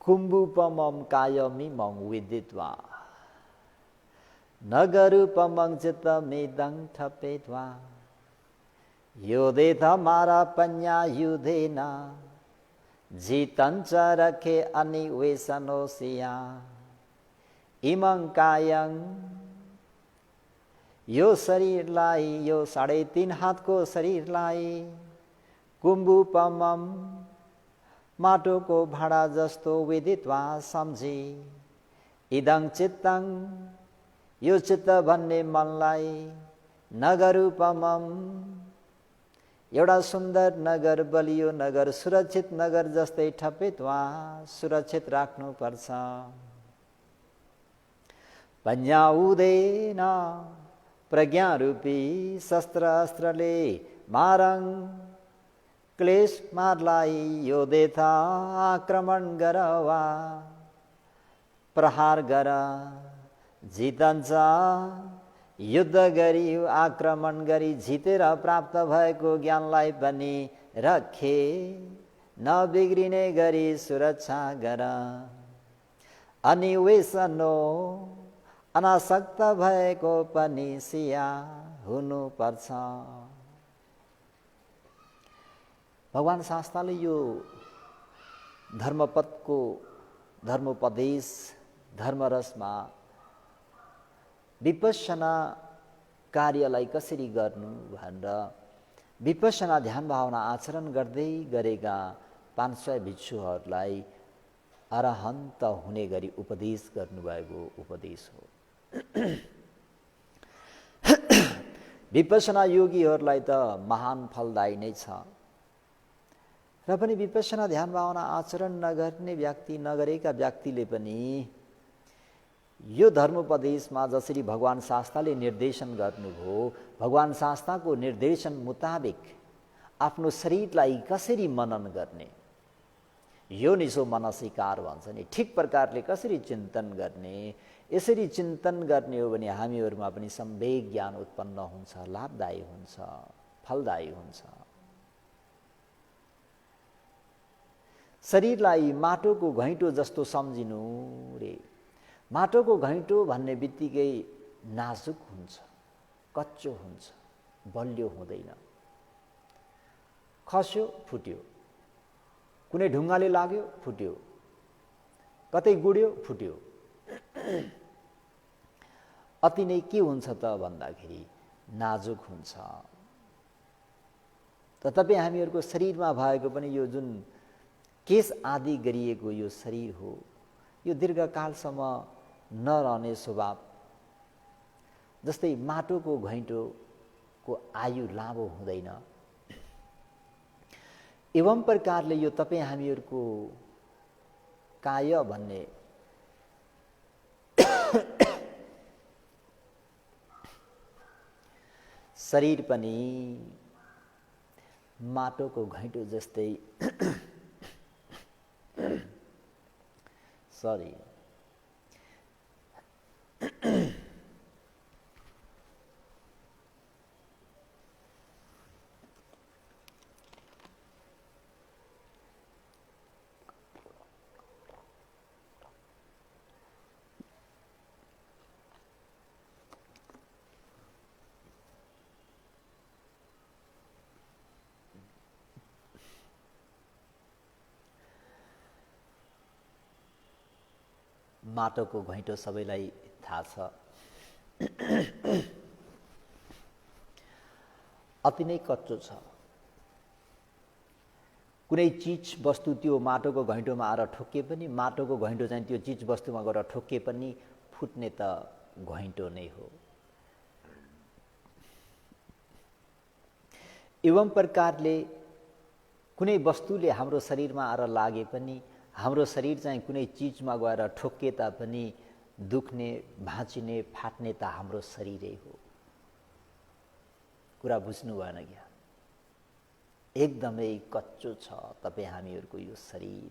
कुम्भुपमं कायमिमं विदित्वा नगरूपमं चित्तमिदं ठपेत्वा योदेथ मारापन्या युधेन जितञ्च रखे अनिवेशनोसिया इमं कायं, यो शरीरलाई, यो 3.5 हातको शरीरलाई कुम्भुपमं, माटोको भाँडा जस्तो विदित्वा सम्झी, इदं चित्तं, यो चित्त भन्ने मनलाई, नगरूपमं, एउटा सुन्दर नगर, बलियो नगर, सुरक्षित नगर जस्तै ठपेत्वा, सुरक्षित राख्नुपर्छ। पञ्चाउदेन, प्रज्ञारूपी शस्त्र अस्त्रले मारङ, क्लेश मारलाई योदेथ, आक्रमण गर वा प्रहार गर, जितन्छ, युद्ध गरी, आक्रमण गरी जितेर प्राप्त भएको ज्ञानलाई पनि रखे, नबिग्रिने गरी सुरक्षा गर। अनिवेशनो, अनासक्त भएको पनि सिया हुनुपर्छ। भगवान शास्ताले यो धर्मपदको, धर्मोपदेश, धर्मरसमा विपश्यना कार्यलाई कसरी गर्नु भनेर विपश्यना ध्यान भावना आचरण गर्दै गरेका 500 भिक्षुहरूलाई अरहन्त हुने गरी उपदेश गर्नुभएको उपदेश हो। विपश्यना योगीहरूलाई त महान फलदायी नै छ, र पनि विपश्यना ध्यान भावना आचरण नगर्ने व्यक्ति, नगरेका व्यक्तिले पनि यो धर्मोपदेशमा जसरी भगवान शास्ताले निर्देशन गर्नुभयो, भगवान शास्ताको निर्देशन मुताबिक आफ्नो शरीरलाई कसरी मनन गर्ने, यो निसो मनसिकार भन्छ नि, ठिक प्रकारले कसरी चिन्तन गर्ने, यसरी चिन्तन गर्ने हो भने हामीहरूमा पनि सम्वेक ज्ञान उत्पन्न हुन्छ, लाभदायी हुन्छ, फलदायी हुन्छ। शरीरलाई माटोको घैँटो जस्तो सम्झिनु रे। माटोको घैँटो भन्ने बित्तिकै नाजुक हुन्छ, कच्चो हुन्छ, बलियो हुँदैन, खस्यो फुट्यो, कुनै ढुङ्गाले लाग्यो फुट्यो, कतै गुड्यो फुट्यो। अति नै के हुन्छ त भन्दाखेरि नाजुक हुन्छ। तथापि हामीहरूको शरीरमा भएको पनि यो जुन केश आदि गरिएको यो शरीर हो, यो दीर्घकालसम्म नरहने स्वभाव। जस्तै माटोको घैँटोको आयु लामो हुँदैन, एवं प्रकारले यो तपाईँ हामीहरूको काय भन्ने शरीर पनि माटोको घैँटो जस्तै सरी माटोको घैँटो सबैलाई थाहा छ, अति नै कच्चो छ। कुनै चिज वस्तु त्यो माटोको घैँटोमा आएर ठोक्के पनि, माटोको घैँटो चाहिँ त्यो चिज वस्तुमा गएर ठोक्के पनि फुट्ने त घैँटो नै हो। एवं प्रकारले कुनै वस्तुले हाम्रो शरीरमा आएर लागे पनि, हाम्रो शरीर चाहिँ कुनै चिजमा गएर ठोक्के तापनि दुख्ने, भाँचिने, फाट्ने त हाम्रो शरीरै हो। कुरा बुझ्नु भएन क्या? एकदमै कच्चो छ तपाईँ हामीहरूको यो शरीर।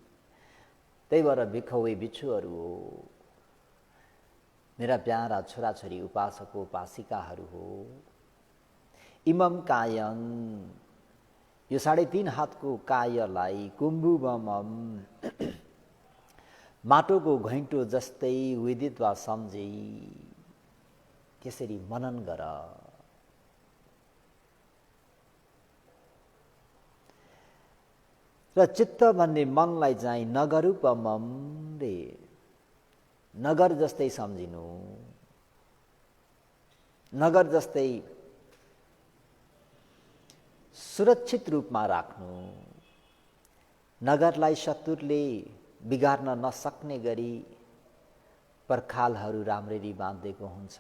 त्यही भएर बिखौए बिच्छुहरू हो, मेरा प्यारा छोराछोरी उपासक उपासिकाहरू हो। इमम कायं, यो 3.5 हातको कायलाई कुम्भुबमम, माटोको घैँटो जस्तै विदित वा सम्झै त्यसरी मनन गर। र चित्त भन्ने मनलाई चाहिँ नगरूपमम रे, नगर जस्तै सम्झिनु, नगर जस्तै सुरक्षित रूपमा राख्नु। नगरलाई शत्रुले बिगार्न नसक्ने गरी पर्खालहरू राम्ररी बाँधिएको हुन्छ,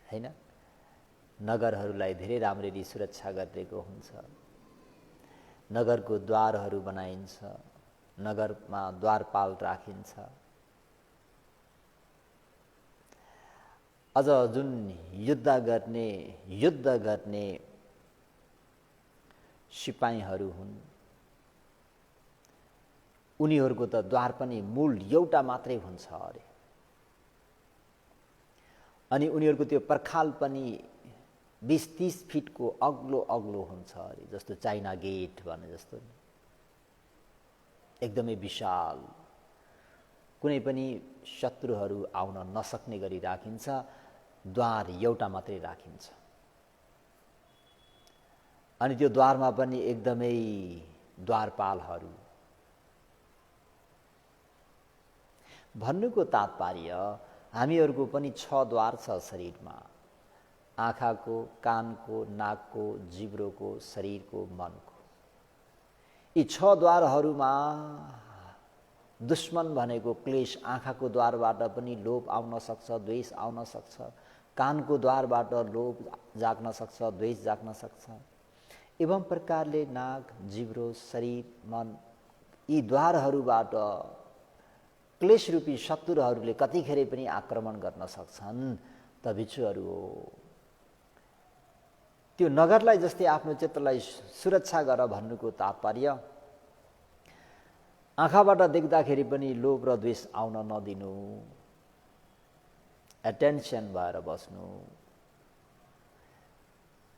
हैन? नगरहरूलाई धेरै राम्ररी सुरक्षा गरिदिएको हुन्छ। नगरको द्वारहरू बनाइन्छ, नगरमा द्वारपाल राखिन्छ। अझ जुन युद्ध गर्ने सिपाहीहरू हुन्, उनीहरूको त द्वार पनि मूल एउटा मात्रै हुन्छ अरे। अनि उनीहरूको त्यो पर्खाल पनि 20-30 फिटको अग्लो अग्लो हुन्छ अरे, जस्तो चाइना गेट भने जस्तो एकदमै विशाल, कुनै पनि शत्रुहरू आउन नसक्ने गरी राखिन्छ। द्वार एउटा मात्रै राखिन्छ। अनि त्यो द्वारमा पनि एकदमै द्वारपालहरू। भन्नुको तात्पर्य हामीहरूको पनि 6 द्वार छ शरीरमा, आँखाको, कानको, नाकको, जिब्रोको, शरीरको, मनको। यी 6 द्वारहरूमा दुश्मन भनेको क्लेश आँखाको द्वारबाट पनि लोभ आउन सक्छ, द्वेष आउन सक्छ। कानको द्वारबाट लोभ जाग्न सक्छ, द्वेष जाग्न सक्छ। एवं प्रकारले नाक, जिब्रो, शरीर, मन, यी द्वारहरूबाट क्लेश रूपी शत्रुहरूले कतिखेर पनि आक्रमण गर्न सक्छन् त बिच्छुहरू हो। त्यो नगरलाई जस्तै आफ्नो चित्तलाई सुरक्षा गर भन्नुको तात्पर्य आँखाबाट देख्दाखेरि पनि लोभ र द्वेष आउन नदिनु, एटेन्सन भएर बस्नु।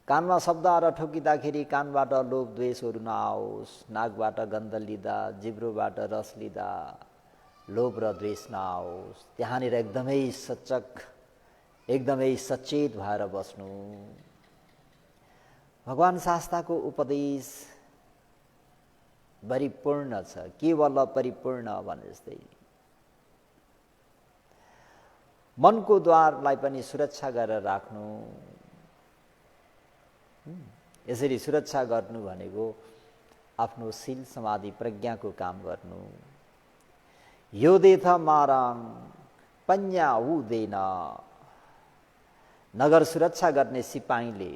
कानमा शब्द आएर ठोकिँदाखेरि कानबाट लोभ द्वेषहरू नआओस्। नाकबाट गन्ध लिँदा, जिब्रोबाट रस लिँदा लोभ र द्वेष नआओस्। त्यहाँनिर एकदमै सचक, एकदमै सचेत भएर बस्नु। भगवान शास्त्रको उपदेश परिपूर्ण छ, केवल परिपूर्ण भने जस्तै। मनको द्वारलाई पनि सुरक्षा गरेर राख्नु, यसरी सुरक्षा गर्नु भनेको आफ्नो शील समाधि प्रज्ञाको काम गर्नु। यो देथ माराङ पन्या हुँदैन, नगर सुरक्षा गर्ने सिपाहीले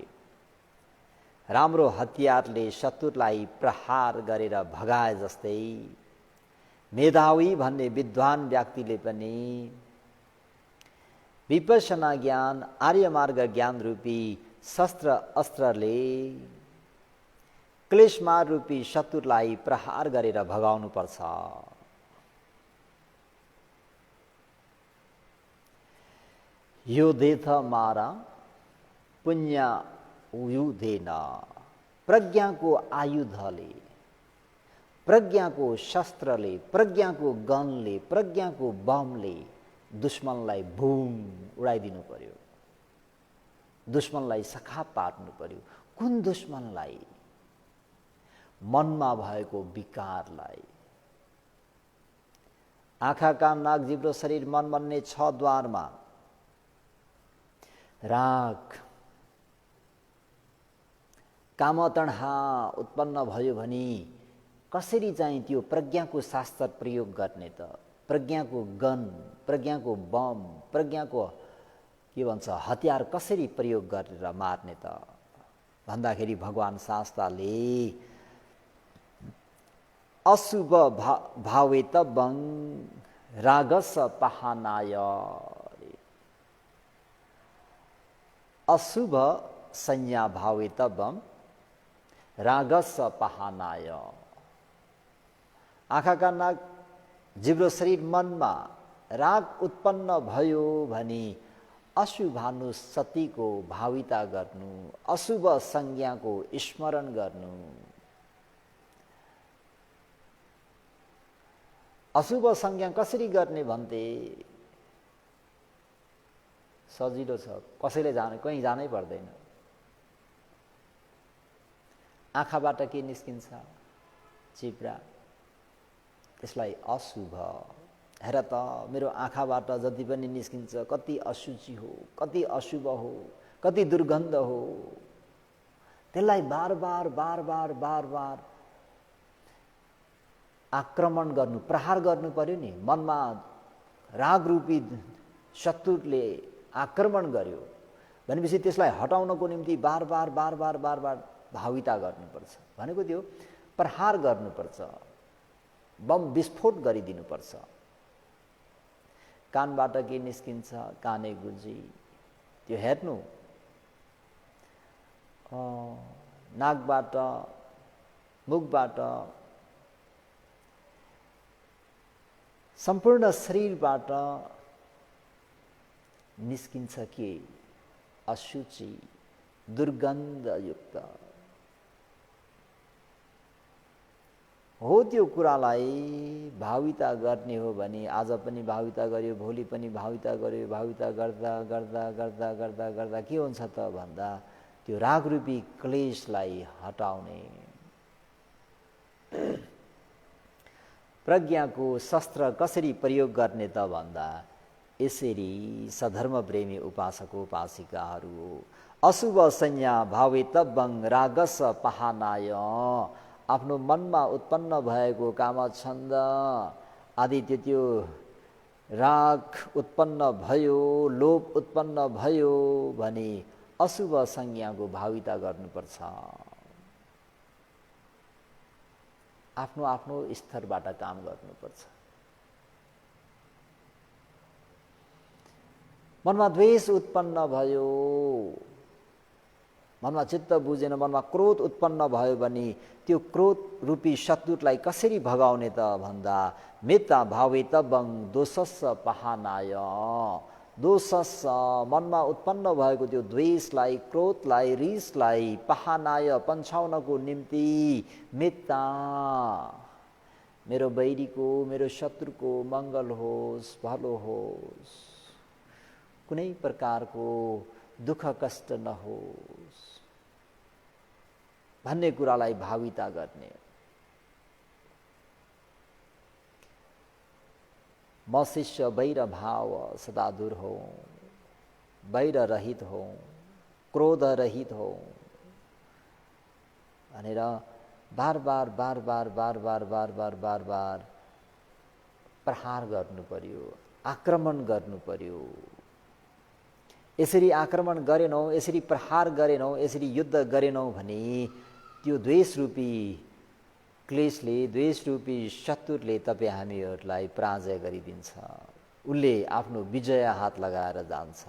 राम्रो हतियारले शत्रुलाई प्रहार गरेर भगाए जस्तै मेधावी भन्ने विद्वान व्यक्तिले पनि विपश्यना ज्ञान, आर्यमार्ग ज्ञान रूपी शस्त्र अस्त्रले क्लेशमार रूपी शत्रुलाई प्रहार गरेर भगाउनु पर्छ। यो देथ मारा पुण्य उयुधेन, प्रज्ञाको आयुधले, प्रज्ञाको शस्त्रले, प्रज्ञाको गनले, प्रज्ञाको बमले दुश्मनलाई बुम उडाइदिनु पर्यो, दुश्मनलाई सखाप पार्नु पर्यो। कुन दुश्मनलाई? मनमा भएको विकारलाई। आँखा, कान, नाक, जिब्रो, शरीर, मन भन्ने 6 द्वारमा राग काम तणहा उत्पन्न भयो भने कसरी चाहिँ त्यो प्रज्ञाको शास्त्र प्रयोग गर्ने त? प्रज्ञाको गन, प्रज्ञाको बम, प्रज्ञाको के भन्छ हतियार कसरी प्रयोग गरेर मार्ने त भन्दाखेरि भगवान शास्त्रले अशुभ भावे तबं रागस पहानाय, अशुभ संज्ञा भावे तबं रागस पहानाय। आँखा, कान, नाक, जिब्रो, शरीर, मनमा राग उत्पन्न भयो भने अशुभानुसतिको भाविता गर्नु, अशुभ संज्ञाको स्मरण गर्नु। अशुभ संज्ञा कसरी गर्ने भन्थे? सजिलो छ, कसैले जाने, कहीँ जानै पर्दैन। आँखाबाट के निस्किन्छ? चिप्रा, त्यसलाई अशुभ। हेर त मेरो आँखाबाट जति पनि निस्किन्छ कति अशुचि हो, कति अशुभ हो, कति दुर्गन्ध हो। त्यसलाई बार बार बार बार बार बार आक्रमण गर्नु, प्रहार गर्नु पर्यो नि। मनमा राग रूपी शत्रुले आक्रमण गर्यो भनेपछि त्यसलाई हटाउनको निम्ति बार बार बार बार बार बार भाविता गर्नुपर्छ। भनेको त्यो प्रहार गर्नुपर्छ, बम विस्फोट गरिदिनुपर्छ। कानबाट के निस्किन्छ? काने गुजी, त्यो हेर्नु। नाकबाट, मुखबाट, सम्पूर्ण शरीरबाट निस्किन्छ के? अशुचि, दुर्गन्धयुक्त हो। त्यो कुरालाई भाविता गर्ने हो भने आज पनि भाविता गर्यो, भोलि पनि भाविता गर्यो, भाविता गर्दा गर्दा गर्दा गर्दा गर्दा के हुन्छ त भन्दा त्यो रागरूपी क्लेशलाई हटाउने प्रज्ञाको शस्त्र कसरी प्रयोग गर्ने त भन्दा यसरी सधर्म प्रेमी उपासक उपासिकाहरू अशुभ संज्ञा भावे तबं रागस पहानाय, आफ्नो मनमा उत्पन्न भएको कामछन्द आदि त्यो राग उत्पन्न भयो, लोभ उत्पन्न भयो भने अशुभ संज्ञाको भाविता गर्नुपर्छ। आफ्नो आफ्नो स्तरबाट काम गर्नुपर्छ। मनमा द्वेष उत्पन्न भयो, मनमा चित्त बुझेन, मनमा क्रोध उत्पन्न भयो भने त्यो क्रोध रूपी शत्रुलाई कसरी भगाउने त भन्दा मेत्ता भावे तबं दोषस्स पहानाय, दोषस्स मनमा उत्पन्न भएको त्यो द्वेषलाई, क्रोधलाई, रिसलाई पहानाय पन्छाउनको निम्ति मेत्ता, मेरो बैरीको, मेरो शत्रुको मङ्गल होस्, भलो होस्, कुनै प्रकारको दुःख कष्ट नहोस् भन्ने कुरालाई भाविता गर्ने। म शिष्य वैर भाव सदा दूर हो, वैर रहित हो, क्रोध रहित हो भनेर बार बार बार बार बार बार बार बार बार बार प्रहार गर्नु पर्यो, आक्रमण गर्नु पर्यो। यसरी आक्रमण गरेनौँ, यसरी प्रहार गरेनौँ, यसरी युद्ध गरेनौँ भने त्यो द्वेषरूपी क्लेशले, द्वेषरूपी शत्रुले तपाईँ हामीहरूलाई पराजय गरिदिन्छ। उसले आफ्नो विजय हात लगाएर जान्छ।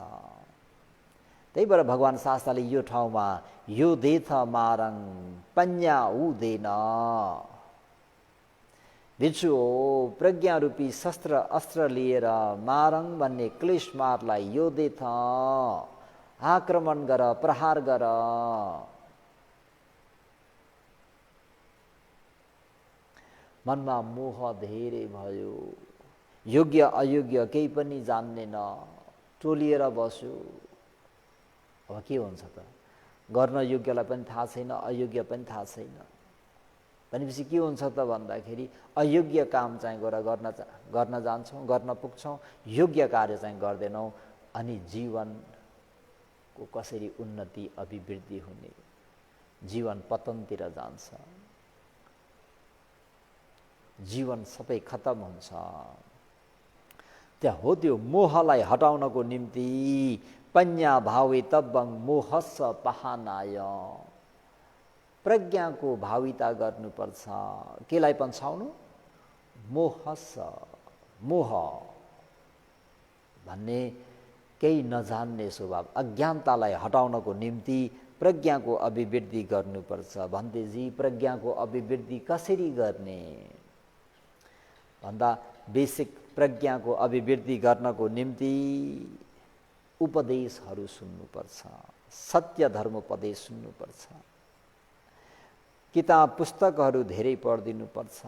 त्यही भएर भगवान शास्त्रले यो ठाउँमा यो देथ मारङ पन्या उदेन, भिक्षु हो प्रज्ञारूपी शस्त्र अस्त्र लिएर मारङ भन्ने क्लेश मारलाई यो देथ, आक्रमण गर, प्रहार गर। मनमा मोह धेरै भयो, योग्य अयोग्य केही पनि जान्नेन, टोलिएर बस्यो। अब के हुन्छ त? गर्न योग्यलाई पनि थाहा छैन, अयोग्य पनि थाहा छैन भनेपछि के हुन्छ त भन्दाखेरि अयोग्य काम चाहिँ गर्न जान्छौँ, गर्न पुग्छौँ, योग्य कार्य चाहिँ गर्दैनौँ। अनि जीवनको कसरी उन्नति अभिवृद्धि हुने, जीवन पतनतिर जान्छ, जीवन सबै खतम हुन्छ। त्यहाँ हो त्यो मोहलाई हटाउनको निम्ति पन्या भावितव्यं मोहस्स पहानाय, प्रज्ञाको भाविता गर्नुपर्छ। केलाई पन्छाउनु? मोहस्स, मोह भन्ने केही नजान्ने स्वभाव, अज्ञानतालाई हटाउनको निम्ति प्रज्ञाको अभिवृद्धि गर्नुपर्छ। भन्तेजी प्रज्ञाको अभिवृद्धि कसरी गर्ने भन्दा बेसिक प्रज्ञाको अभिवृद्धि गर्नको निम्ति उपदेशहरू सुन्नुपर्छ, सत्य धर्मोपदेश सुन्नुपर्छ, किताब पुस्तकहरू धेरै पढिदिनुपर्छ,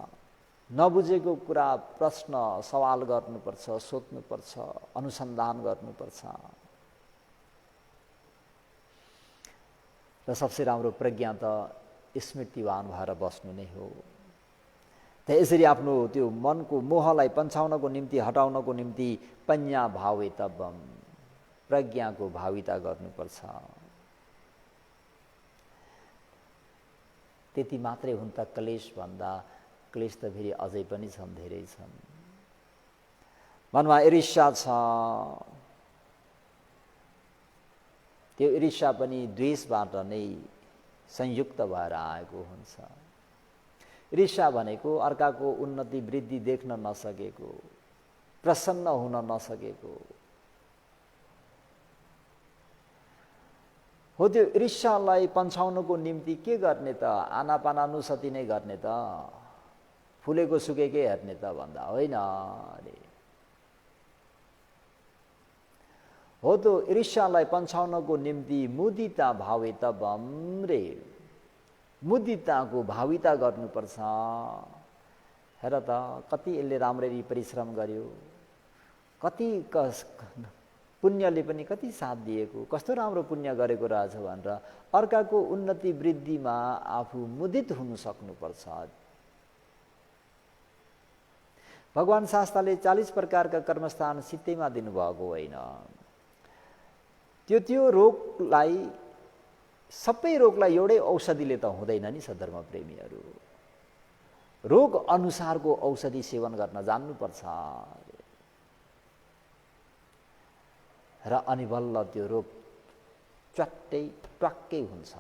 नबुझेको कुरा प्रश्न सवाल गर्नुपर्छ, सोध्नुपर्छ, अनुसन्धान गर्नुपर्छ। र सबसे राम्रो प्रज्ञा त स्मृतिवान भएर बस्नु नै हो। त यसरी आफ्नो त्यो मनको मोहलाई पन्छाउनको निम्ति, हटाउनको निम्ति पन्या भावितव्यं, प्रज्ञाको भाविता गर्नुपर्छ। त्यति मात्रै हुन् त क्लेश भन्दा? क्लेश त फेरि अझै पनि छन्, धेरै छन्। मनमा ईर्ष्या छ, त्यो ईर्ष्या पनि द्वेषबाट नै संयुक्त भएर आएको हुन्छ। ईर्ष्या भनेको अर्काको उन्नति वृद्धि देख्न नसकेको, प्रसन्न हुन नसकेको हो। त्यो ईर्ष्यालाई पन्छाउनको निम्ति के गर्ने त? आनापानानुसति नै गर्ने त? फुलेको सुकेकै हेर्ने त भन्दा होइन अरे। हो त्यो ईर्ष्यालाई पन्छाउनको निम्ति मुदिता भावितव्यं रे, मुदिताको भाविता गर्नुपर्छ। हेर त कति यसले राम्ररी परिश्रम गर्यो, कति पुण्यले पनि कति साथ दिएको, कस्तो राम्रो पुण्य गरेको रहेछ भनेर अर्काको उन्नति वृद्धिमा आफू मुदित हुन सक्नुपर्छ। भगवान शास्त्रले 40 प्रकारका कर्मस्थान सित्तैमा दिनुभएको होइन। त्यो रोगलाई, सबै रोगलाई एउटै औषधिले त हुँदैन नि सधर्म प्रेमीहरू। रोग अनुसारको औषधि सेवन गर्न जान्नुपर्छ र अनि बल्ल त्यो रोग ट्वाक्कै हुन्छ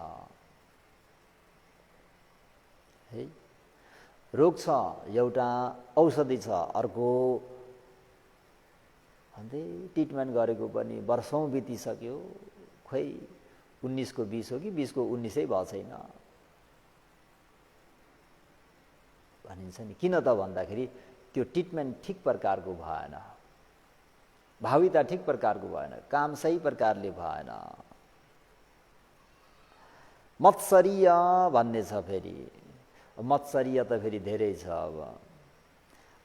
है। रोग छ एउटा, औषधि छ अर्को, अन्त ट्रिटमेन्ट गरेको पनि वर्षौं बितिसक्यो, खोइ 19 को 20 हो कि 20 को 19 भएको छैन भनिन्छ नि। किन त भन्दाखेरि त्यो ट्रिटमेन्ट ठिक प्रकारको भएन, भाविता ठिक प्रकारको भएन, काम सही प्रकारले भएन। मत्सरीय भन्ने छ फेरि, मत्सरीय त फेरि धेरै छ। अब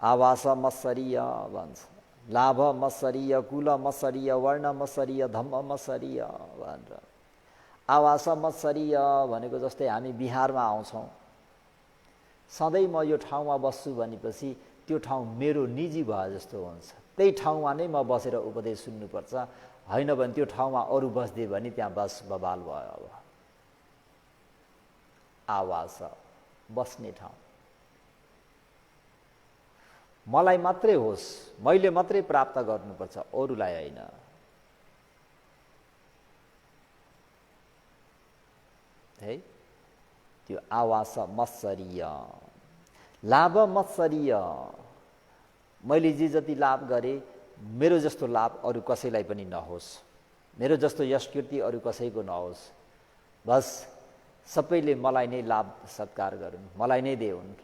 आवास मत्सरीय भन्छ, लाभ मत्सरीय, कुल मत्सरीय, वर्ण मत्सरीय, धम्म मत्सरीय भनेर। आवास मत्सरीय भनेको जस्तै हामी बिहारमा आउँछौँ, सधैँ म यो ठाउँमा बस्छु भनेपछि त्यो ठाउँ मेरो निजी भए जस्तो हुन्छ। त्यही ठाउँमा नै म बसेर उपदेश सुन्नुपर्छ, होइन भने त्यो ठाउँमा अरू बस्दिए भने त्यहाँ बस बबाल भयो। अब आवाज छ, बस्ने ठाउँ मलाई मात्रै होस्, मैले मात्रै प्राप्त गर्नुपर्छ, अरूलाई होइन। है त्यो आवाज छ मत्सरीय, लाभ मत्सरीय। मैले जे जति लाभ गरेँ, मेरो जस्तो लाभ अरू कसैलाई पनि नहोस्, मेरो जस्तो यश कीर्ति अरू कसैको नहोस्। बस सबैले मलाई नै लाभ सत्कार गरून्, मलाई नै देऊन्,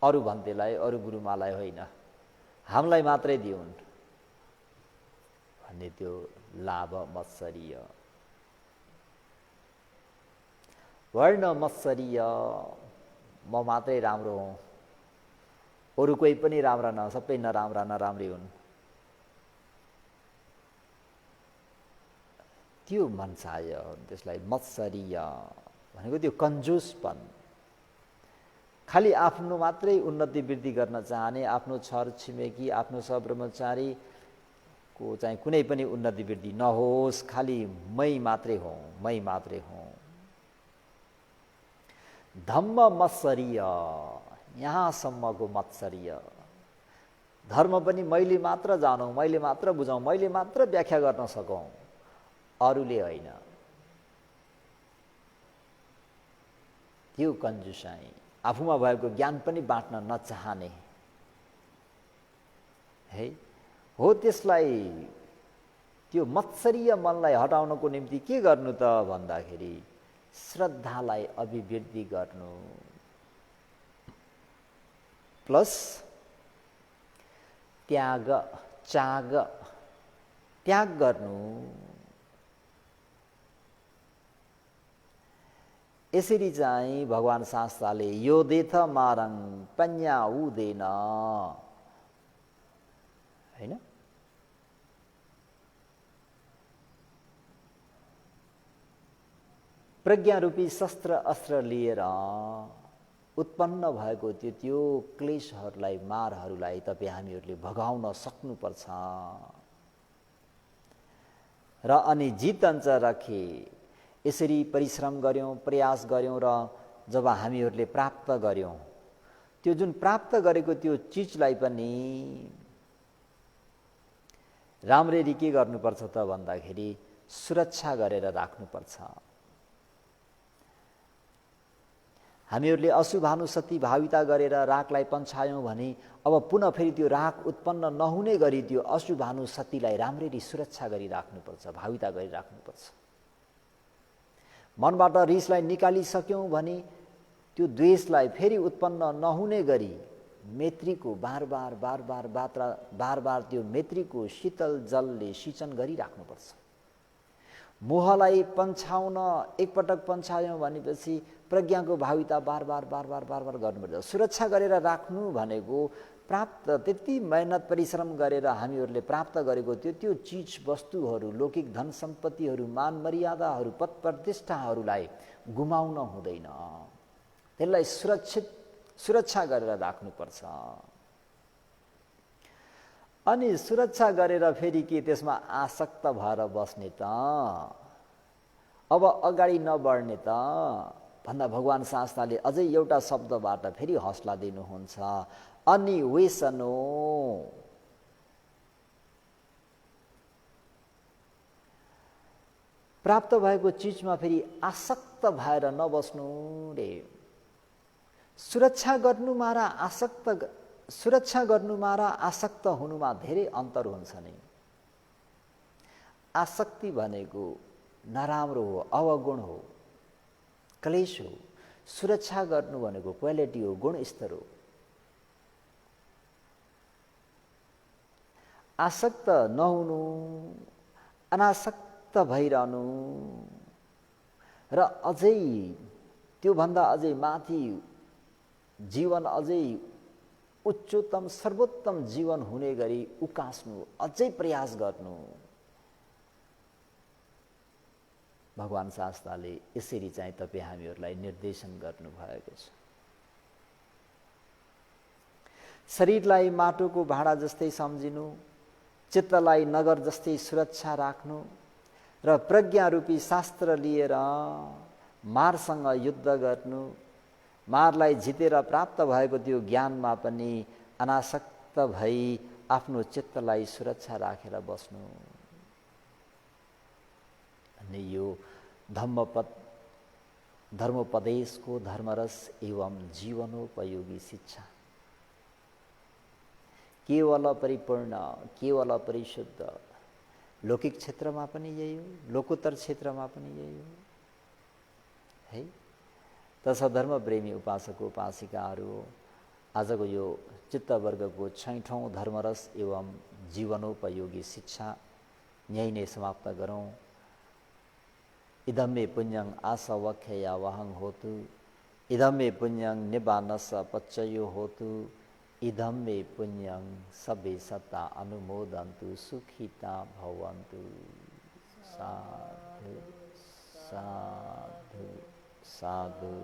अरू भन्तेलाई अरू गुरुमालाई होइन, हामीलाई मात्रै दिउन् भन्ने त्यो लाभ मत्सरीय। वर्ण मत्सरीय, म मात्रै राम्रो हुँ, अरू कोही पनि राम्रा न, सबै नराम्रा नराम्री हुन्, त्यो मनसाय। त्यसलाई मत्सरीय भनेको त्यो कन्जुसपन। खालि आफ्नो मात्रै उन्नति वृद्धि गर्न चाहने, आफ्नो छर छिमेकी, आफ्नो सहब्रह्मचारीको चाहिँ कुनै पनि उन्नति वृद्धि नहोस्, खालि मै मात्रै हौँ, मै मात्रै हौँ। धम्म मत्सरीय, यहाँसम्मको मत्सरीय। धर्म पनि मैले मात्र जानौँ, मैले मात्र बुझौँ, मैले मात्र व्याख्या गर्न सकौँ, अरूले होइन। त्यो कन्जुसाइ, आफूमा भएको ज्ञान पनि बाँड्न नचाहने है हो। त्यसलाई त्यो मत्सरीय मनलाई हटाउनको निम्ति के गर्नु त भन्दाखेरि श्रद्धालाई अभिवृद्धि गर्नु, प्लस त्याग गर्नु। यसरी चाहिँ भगवान शास्त्रले यो देथ मारङ पन्या उदेन, हैन? प्रज्ञारूपी शस्त्र अस्त्र लिएर उत्पन्न भएको त्यो क्लेशहरूलाई, मारहरूलाई तपाईँ हामीहरूले भगाउन सक्नुपर्छ। र अनि जितन्छ राखे। यसरी परिश्रम गर्यौँ, प्रयास गर्यौँ र जब हामीहरूले प्राप्त गर्यौँ, त्यो जुन प्राप्त गरेको त्यो चिजलाई पनि राम्ररी के गर्नुपर्छ त भन्दाखेरि सुरक्षा गरेर राख्नुपर्छ। हामीहरूले अशुभानुसति भाविता गरेर रागलाई पन्छायौँ भने अब पुनः फेरि त्यो राग उत्पन्न नहुने गरी त्यो अशुभानुसतिलाई राम्ररी सुरक्षा गरिराख्नुपर्छ, भाविता गरिराख्नुपर्छ। मनबाट रिसलाई निकालिसक्यौँ भने त्यो द्वेषलाई फेरि उत्पन्न नहुने गरी मैत्रीको बार बार त्यो मैत्रीको शीतल जलले सिंचन गरिराख्नुपर्छ। मोहलाई पन्छाउन एकपटक पन्छायौँ भनेपछि प्रज्ञाको भाविता बार बार गर्नुपर्छ। सुरक्षा गरेर राख्नु भनेको प्राप्त त्यति मेहनत परिश्रम गरेर हामीहरूले प्राप्त गरेको त्यो चिज वस्तुहरू, लौकिक धन सम्पत्तिहरू, मान मर्यादाहरू, पद प्रतिष्ठाहरूलाई गुमाउन हुँदैन। त्यसलाई सुरक्षा गरेर राख्नुपर्छ। अनि सुरक्षा गरेर फेरि के त्यसमा आसक्त भएर बस्ने त, अब अगाडि नबढ्ने त भन्दा भगवान शास्त्रले अझै एउटा शब्दबाट फेरि हौसला दिनुहुन्छ, अनिवेशनो। प्राप्त भएको चिजमा फेरि आसक्त भएर नबस्नु रे। सुरक्षा गर्नुमा र आसक्त हुनुमा धेरै अन्तर हुन्छ नि। आसक्ति भनेको नराम्रो हो, अवगुण हो, क्लेश हो। सुरक्षा गर्नु भनेको क्वालिटी हो, गुणस्तर हो। आसक्त नहुनु, अनासक्त भइरहनु र अझै त्योभन्दा अझै माथि जीवन अझै उच्चतम सर्वोत्तम जीवन हुने गरी उकास्नु, अझै प्रयास गर्नु। भगवान शास्त्रले यसरी चाहिँ तपाईँ हामीहरूलाई निर्देशन गर्नुभएको छ। शरीरलाई माटोको भाँडा जस्तै सम्झिनु, चित्तलाई नगर जस्तै सुरक्षा राख्नु र प्रज्ञारूपी शास्त्र लिएर मारसँग युद्ध गर्नु, मारलाई जितेर प्राप्त भएको त्यो ज्ञानमा पनि अनासक्त भई आफ्नो चित्तलाई सुरक्षा राखेर बस्नु। अनि यो धर्मोपदेशको धर्मरस एवं जीवनोपयोगी शिक्षा केवल परिपूर्ण, केवल परिशुद्ध, लौकिक क्षेत्रमा पनि यही हो, लोकोत्तर क्षेत्रमा पनि यही हो है। त सधर्म प्रेमी उपासक उपासिकाहरू, आजको यो चित्तवर्गको 6औं धर्मरस एवं जीवनोपयोगी शिक्षा यही नै समाप्त गरौँ। इदं मे पुण्यं आसवख्यया वहं होतु, इदं मे पुण्यं निब्बानस पच्चयो होतु, इदं मे पुण्यं सब्बे सत्ता अनुमोदन्तु, सुखिता भवन्तु। साधु साधु साधु।